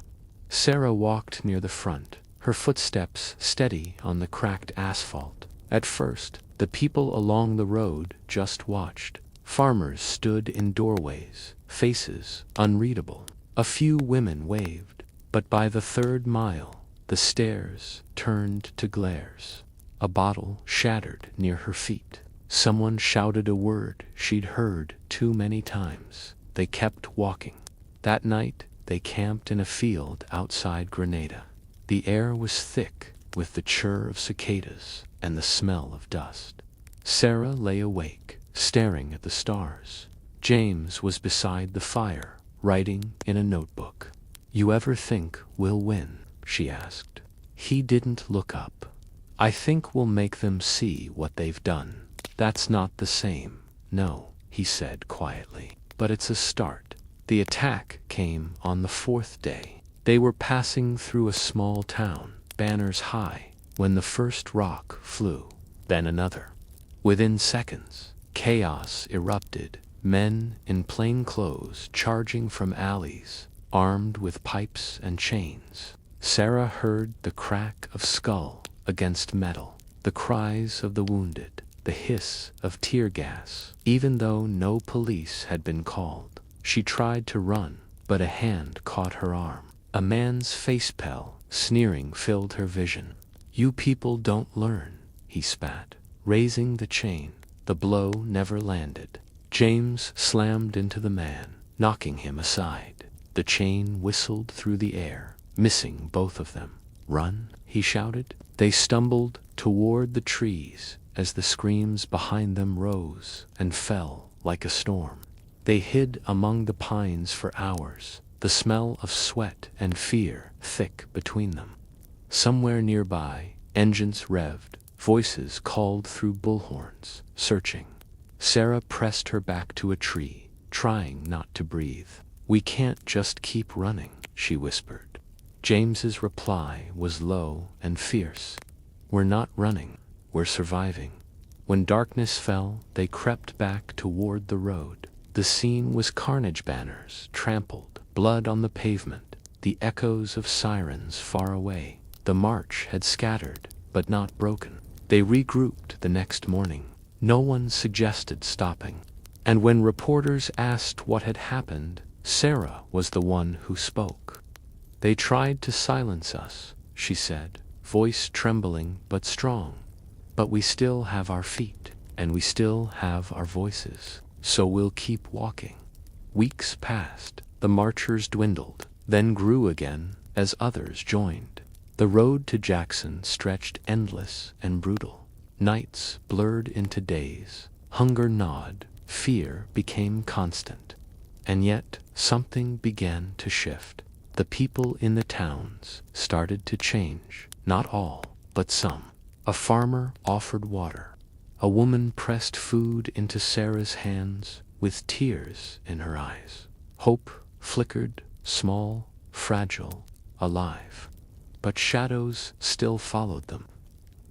Sarah walked near the front, her footsteps steady on the cracked asphalt. At first, the people along the road just watched. Farmers stood in doorways, faces unreadable. A few women waved, but by the 3rd mile, the stares turned to glares. A bottle shattered near her feet. Someone shouted a word she'd heard too many times. They kept walking. That night, they camped in a field outside Grenada. The air was thick with the chirr of cicadas and the smell of dust. Sarah lay awake, staring at the stars. James was beside the fire, writing in a notebook. "You ever think we'll win?" she asked. He didn't look up. "I think we'll make them see what they've done." "That's not the same." "No," he said quietly. "But it's a start." The attack came on the 4th day. They were passing through a small town, banners high, when the first rock flew, then another. Within seconds, chaos erupted, men in plain clothes charging from alleys, armed with pipes and chains. Sarah heard the crack of skull, against metal, the cries of the wounded, the hiss of tear gas. Even though no police had been called, she tried to run, but a hand caught her arm. A man's face pale, sneering filled her vision. "You people don't learn," he spat, raising the chain. The blow never landed. James slammed into the man, knocking him aside. The chain whistled through the air, missing both of them. "Run," he shouted. They stumbled toward the trees as the screams behind them rose and fell like a storm. They hid among the pines for hours, the smell of sweat and fear thick between them. Somewhere nearby, engines revved, voices called through bullhorns, searching. Sarah pressed her back to a tree, trying not to breathe. "We can't just keep running," she whispered. James's reply was low and fierce. "We're not running, we're surviving." When darkness fell, they crept back toward the road. The scene was carnage, banners trampled, blood on the pavement, the echoes of sirens far away. The march had scattered, but not broken. They regrouped the next morning. No one suggested stopping. And when reporters asked what had happened, Sarah was the one who spoke. "They tried to silence us," she said, voice trembling but strong. "But we still have our feet, and we still have our voices, so we'll keep walking." Weeks passed. The marchers dwindled, then grew again as others joined. The road to Jackson stretched endless and brutal. Nights blurred into days. Hunger gnawed. Fear became constant. And yet something began to shift. The people in the towns started to change. Not all, but some. A farmer offered water. A woman pressed food into Sarah's hands with tears in her eyes. Hope flickered, small, fragile, alive. But shadows still followed them.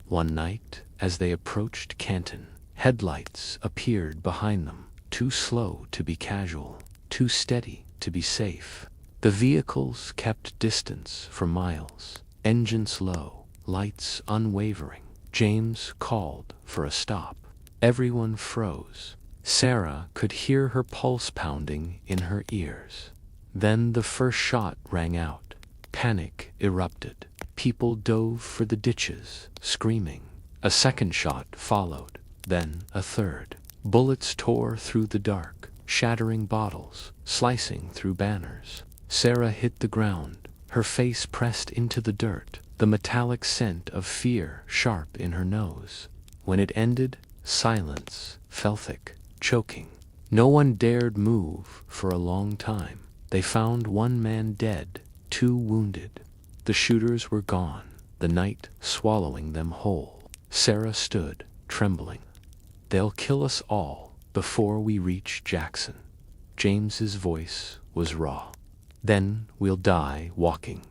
One night, as they approached Canton, headlights appeared behind them, too slow to be casual, too steady to be safe. The vehicles kept distance for miles, engines low, lights unwavering. James called for a stop. Everyone froze. Sarah could hear her pulse pounding in her ears. Then the first shot rang out. Panic erupted. People dove for the ditches, screaming. A second shot followed, then a third. Bullets tore through the dark, shattering bottles, slicing through banners. Sarah hit the ground, her face pressed into the dirt, the metallic scent of fear sharp in her nose. When it ended, silence fell thick, choking. No one dared move for a long time. They found one man dead, 2 wounded. The shooters were gone, the night swallowing them whole. Sarah stood, trembling. "They'll kill us all before we reach Jackson." James's voice was raw. "Then we'll die walking."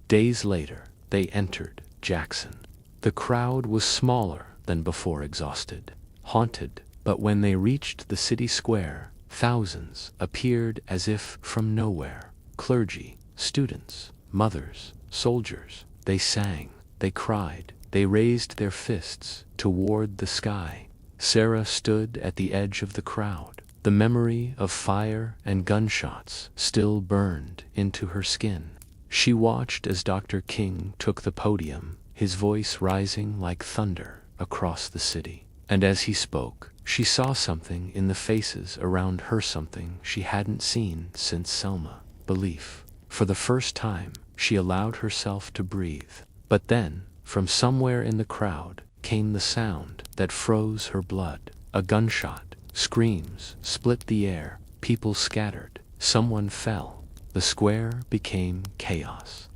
Days later, they entered Jackson. The crowd was smaller than before, exhausted, haunted, but when they reached the city square, thousands appeared as if from nowhere. Clergy, students, mothers, soldiers. They sang, they cried, they raised their fists toward the sky. Sarah stood at the edge of the crowd. The memory of fire and gunshots still burned into her skin. She watched as Dr. King took the podium, his voice rising like thunder across the city. And as he spoke, she saw something in the faces around her, something she hadn't seen since Selma: belief. For the first time, she allowed herself to breathe. But then, from somewhere in the crowd, came the sound that froze her blood. A gunshot. Screams split the air. People scattered. Someone fell. The square became chaos.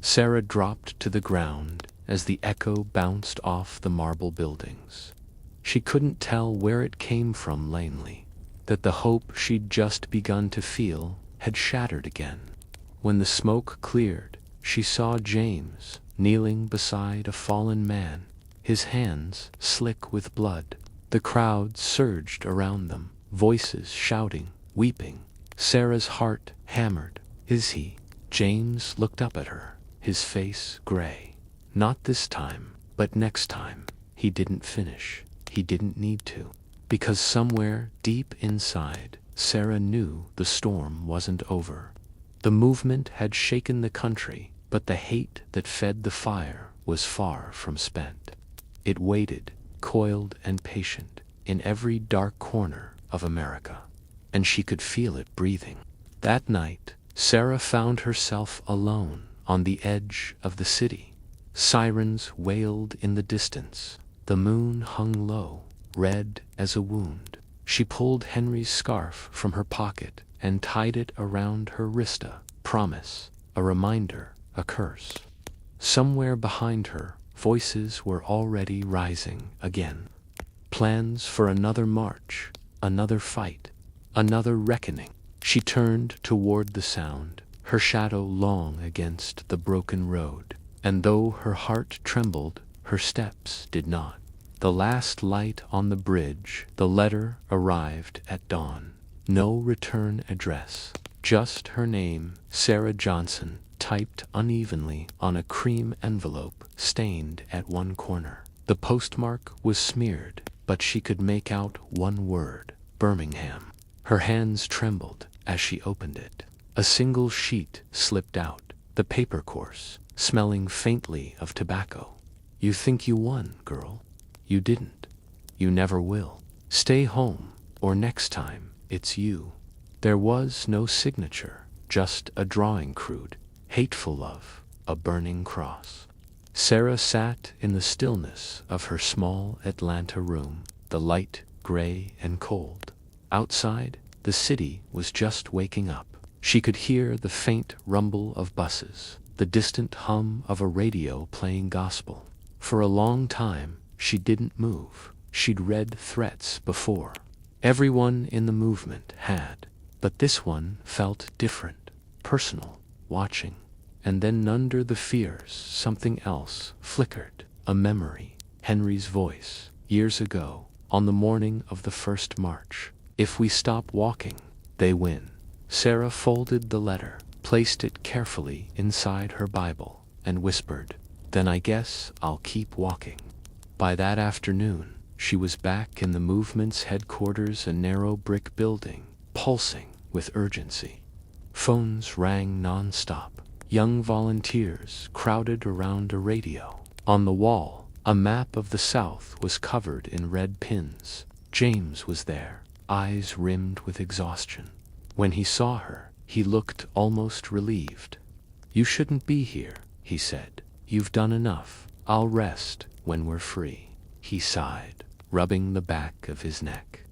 Sarah dropped to the ground as the echo bounced off the marble buildings. She couldn't tell where it came from, lamely. That the hope she'd just begun to feel had shattered again. When the smoke cleared, she saw James kneeling beside a fallen man, his hands slick with blood. The crowd surged around them, voices shouting, weeping. Sarah's heart hammered. "Is he?" James looked up at her, his face gray. "Not this time, But next time, he didn't finish. He didn't need to. Because somewhere deep inside, Sarah knew the storm wasn't over. The movement had shaken the country, but the hate that fed the fire was far from spent. It waited, coiled and patient, in every dark corner of America, and she could feel it breathing. That night, Sarah found herself alone on the edge of the city. Sirens wailed in the distance. The moon hung low, red as a wound. She pulled Henry's scarf from her pocket and tied it around her wrist. A promise, a reminder, a curse. Somewhere behind her, voices were already rising again. Plans for another march, another fight, another reckoning. She turned toward the sound, her shadow long against the broken road, and though her heart trembled, her steps did not. The last light on the bridge, the letter arrived at dawn. No return address, just her name, Sarah Johnson, typed unevenly on a cream envelope stained at one corner. The postmark was smeared, but she could make out one word: Birmingham. Her hands trembled as she opened it. A single sheet slipped out, the paper course, smelling faintly of tobacco. You think you won, girl. You didn't. You never will. Stay home, or next time, it's you. There was no signature, just a drawing crude, hateful of a burning cross. Sarah sat in the stillness of her small Atlanta room, the light gray and cold. Outside, the city was just waking up. She could hear the faint rumble of buses, the distant hum of a radio playing gospel. For a long time, she didn't move. She'd read threats before. Everyone in the movement had. But this one felt different, personal, watching. And then under the fears, something else flickered. A memory. Henry's voice, years ago, on the morning of the first march. If we stop walking, they win. Sarah folded the letter, placed it carefully inside her Bible, and whispered, "Then I guess I'll keep walking." By that afternoon, she was back in the movement's headquarters, a narrow brick building, pulsing with urgency. Phones rang non-stop. Young volunteers crowded around a radio. On the wall, a map of the South was covered in red pins. James was there, eyes rimmed with exhaustion. When he saw her, he looked almost relieved. "You shouldn't be here," he said. "You've done enough. I'll rest when we're free." He sighed, rubbing the back of his neck.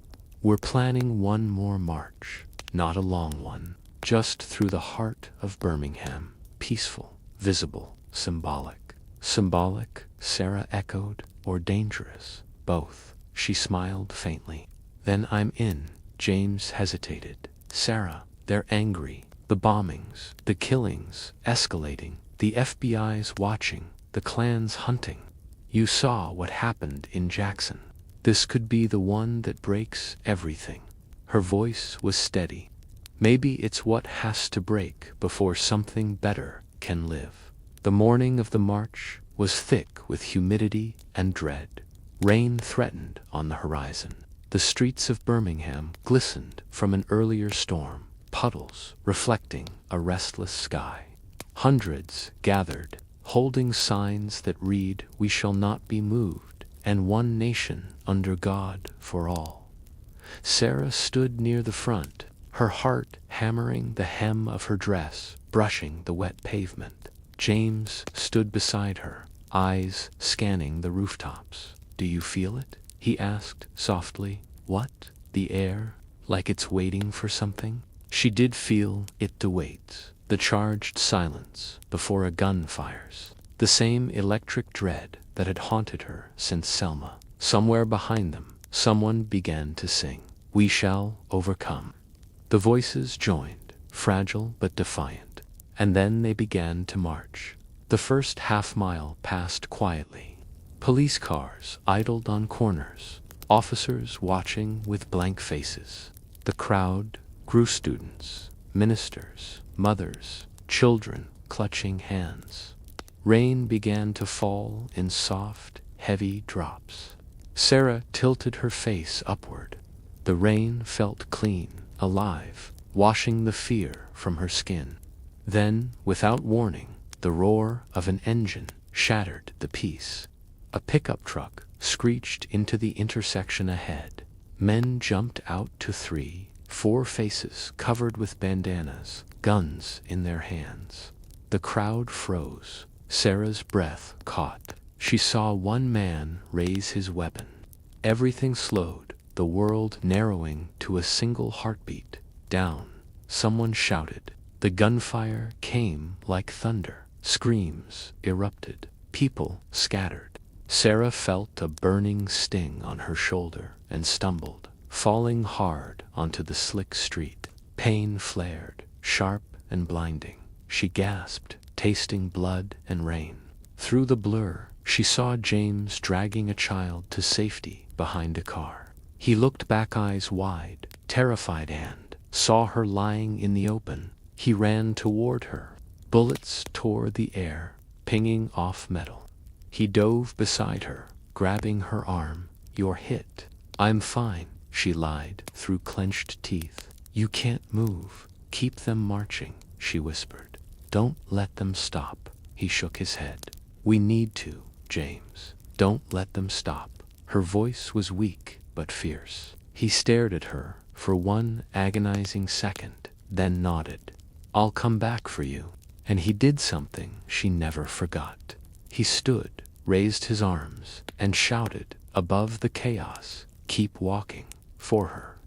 "We're planning one more march, not a long one, just through the heart of Birmingham. Peaceful, visible, symbolic." "Symbolic," Sarah echoed, "or dangerous?" "Both." She smiled faintly. "Then I'm in." James hesitated. "Sarah, they're angry. The bombings, the killings, escalating. The FBI's watching, the Klan's hunting. You saw what happened in Jackson. This could be the one that breaks everything." Her voice was steady. "Maybe it's what has to break before something better can live." The morning of the march was thick with humidity and dread. Rain threatened on the horizon. The streets of Birmingham glistened from an earlier storm, puddles reflecting a restless sky. Hundreds gathered, holding signs that read, "We shall not be moved," and "One nation under God for all." Sarah stood near the front, her heart hammering the hem of her dress, brushing the wet pavement. James stood beside her, eyes scanning the rooftops. "Do you feel it?" he asked softly. "What? The air, like it's waiting for something?" She did feel it wait. The charged silence before a gun fires. The same electric dread that had haunted her since Selma. Somewhere behind them, someone began to sing, "We shall overcome." The voices joined, fragile but defiant. And then they began to march. The first half-mile passed quietly. Police cars idled on corners, officers watching with blank faces. The crowd grew, students, ministers, mothers, children clutching hands. Rain began to fall in soft, heavy drops. Sarah tilted her face upward. The rain felt clean, alive, washing the fear from her skin. Then, without warning, the roar of an engine shattered the peace. A pickup truck screeched into the intersection ahead. Men jumped out to 3, 4 faces covered with bandanas, guns in their hands. The crowd froze. Sarah's breath caught. She saw one man raise his weapon. Everything slowed, the world narrowing to a single heartbeat. Down. Someone shouted. The gunfire came like thunder. Screams erupted. People scattered. Sarah felt a burning sting on her shoulder and stumbled, falling hard onto the slick street. Pain flared, sharp and blinding. She gasped, tasting blood and rain. Through the blur, she saw James dragging a child to safety behind a car. He looked back, eyes wide, terrified, and saw her lying in the open. He ran toward her. Bullets tore the air, pinging off metal. He dove beside her, grabbing her arm. "You're hit." "I'm fine," she lied through clenched teeth. "You can't move. Keep them marching," she whispered. "Don't let them stop." He shook his head. "We need to, James. Don't let them stop." Her voice was weak but fierce. He stared at her for one agonizing second, then nodded. "I'll come back for you." And he did something she never forgot. He stood, raised his arms, and shouted above the chaos, "Keep walking, for her.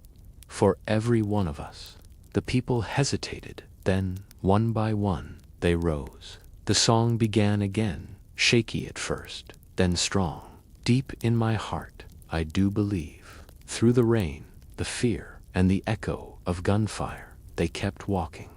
For every one of us." The people hesitated, then, one by one, they rose. The song began again, shaky at first, then strong. "Deep in my heart, I do believe." Through the rain, the fear, and the echo of gunfire, they kept walking.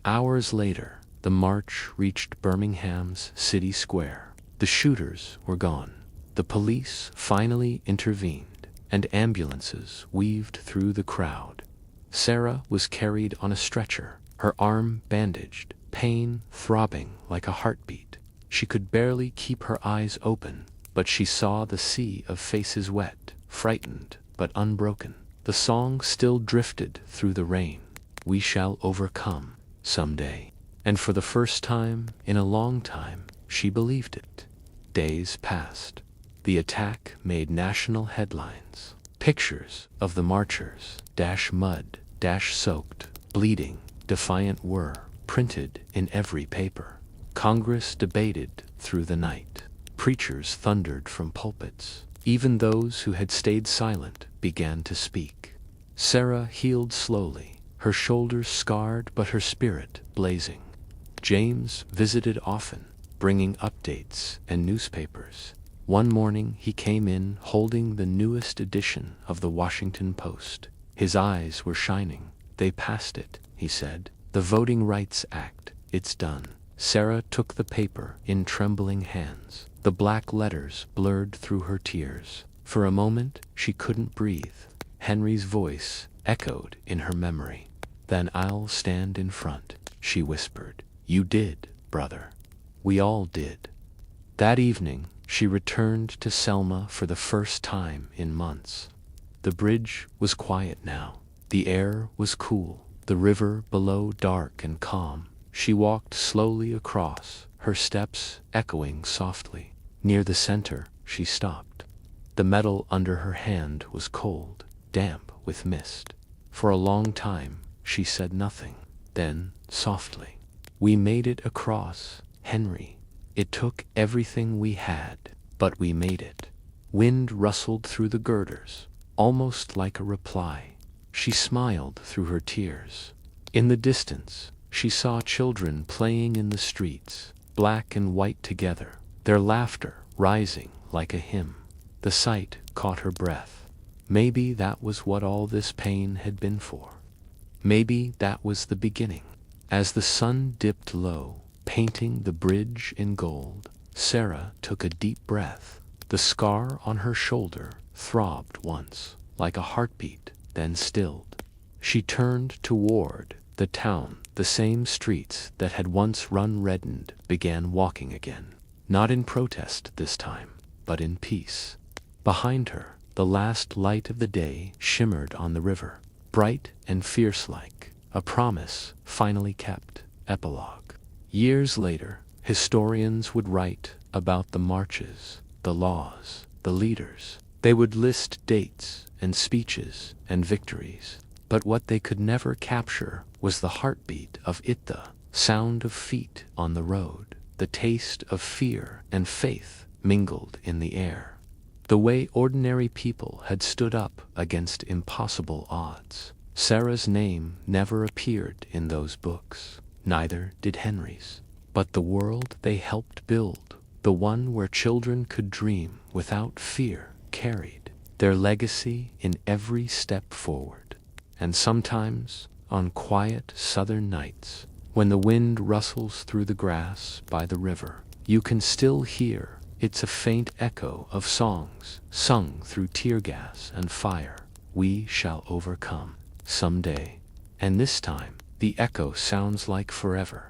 Hours later, the march reached Birmingham's city square. The shooters were gone. The police finally intervened, and ambulances weaved through the crowd. Sarah was carried on a stretcher, her arm bandaged, pain throbbing like a heartbeat. She could barely keep her eyes open, but she saw the sea of faces wet, frightened but unbroken. The song still drifted through the rain. "We shall overcome, someday." And for the first time in a long time, she believed it. Days passed. The attack made national headlines. Pictures of the marchers, mud, soaked, bleeding, defiant, were printed in every paper. Congress debated through the night. Preachers thundered from pulpits. Even those who had stayed silent began to speak. Sarah healed slowly, her shoulders scarred but her spirit blazing. James visited often, bringing updates and newspapers. One morning he came in holding the newest edition of the Washington Post. His eyes were shining. "They passed it," he said. "The Voting Rights Act. It's done." Sarah took the paper in trembling hands. The black letters blurred through her tears. For a moment she couldn't breathe. Henry's voice echoed in her memory. "Then I'll stand in front," she whispered. "You did, brother. We all did." That evening, she returned to Selma for the first time in months. The bridge was quiet now. The air was cool, the river below dark and calm. She walked slowly across, her steps echoing softly. Near the center, she stopped. The metal under her hand was cold, damp with mist. For a long time, she said nothing. Then, softly, "We made it across, Henry. It took everything we had, but we made it." Wind rustled through the girders, almost like a reply. She smiled through her tears. In the distance, she saw children playing in the streets, black and white together, their laughter rising like a hymn. The sight caught her breath. Maybe that was what all this pain had been for. Maybe that was the beginning. As the sun dipped low, painting the bridge in gold, Sarah took a deep breath. The scar on her shoulder throbbed once, like a heartbeat, then stilled. She turned toward the town. The same streets that had once run reddened began walking again. not in protest this time, but in peace. Behind her, the last light of the day shimmered on the river, bright and fierce like a promise finally kept. Epilogue. Years later, historians would write about the marches, the laws, the leaders. They would list dates and speeches and victories, but what they could never capture was the heartbeat of it, the sound of feet on the road, the taste of fear and faith mingled in the air. The way ordinary people had stood up against impossible odds. Sarah's name never appeared in those books, neither did Henry's. But the world they helped build, the one where children could dream without fear, carried their legacy in every step forward. And sometimes, on quiet southern nights, when the wind rustles through the grass by the river, you can still hear it's a faint echo of songs sung through tear gas and fire. We shall overcome someday. And this time, the echo sounds like forever.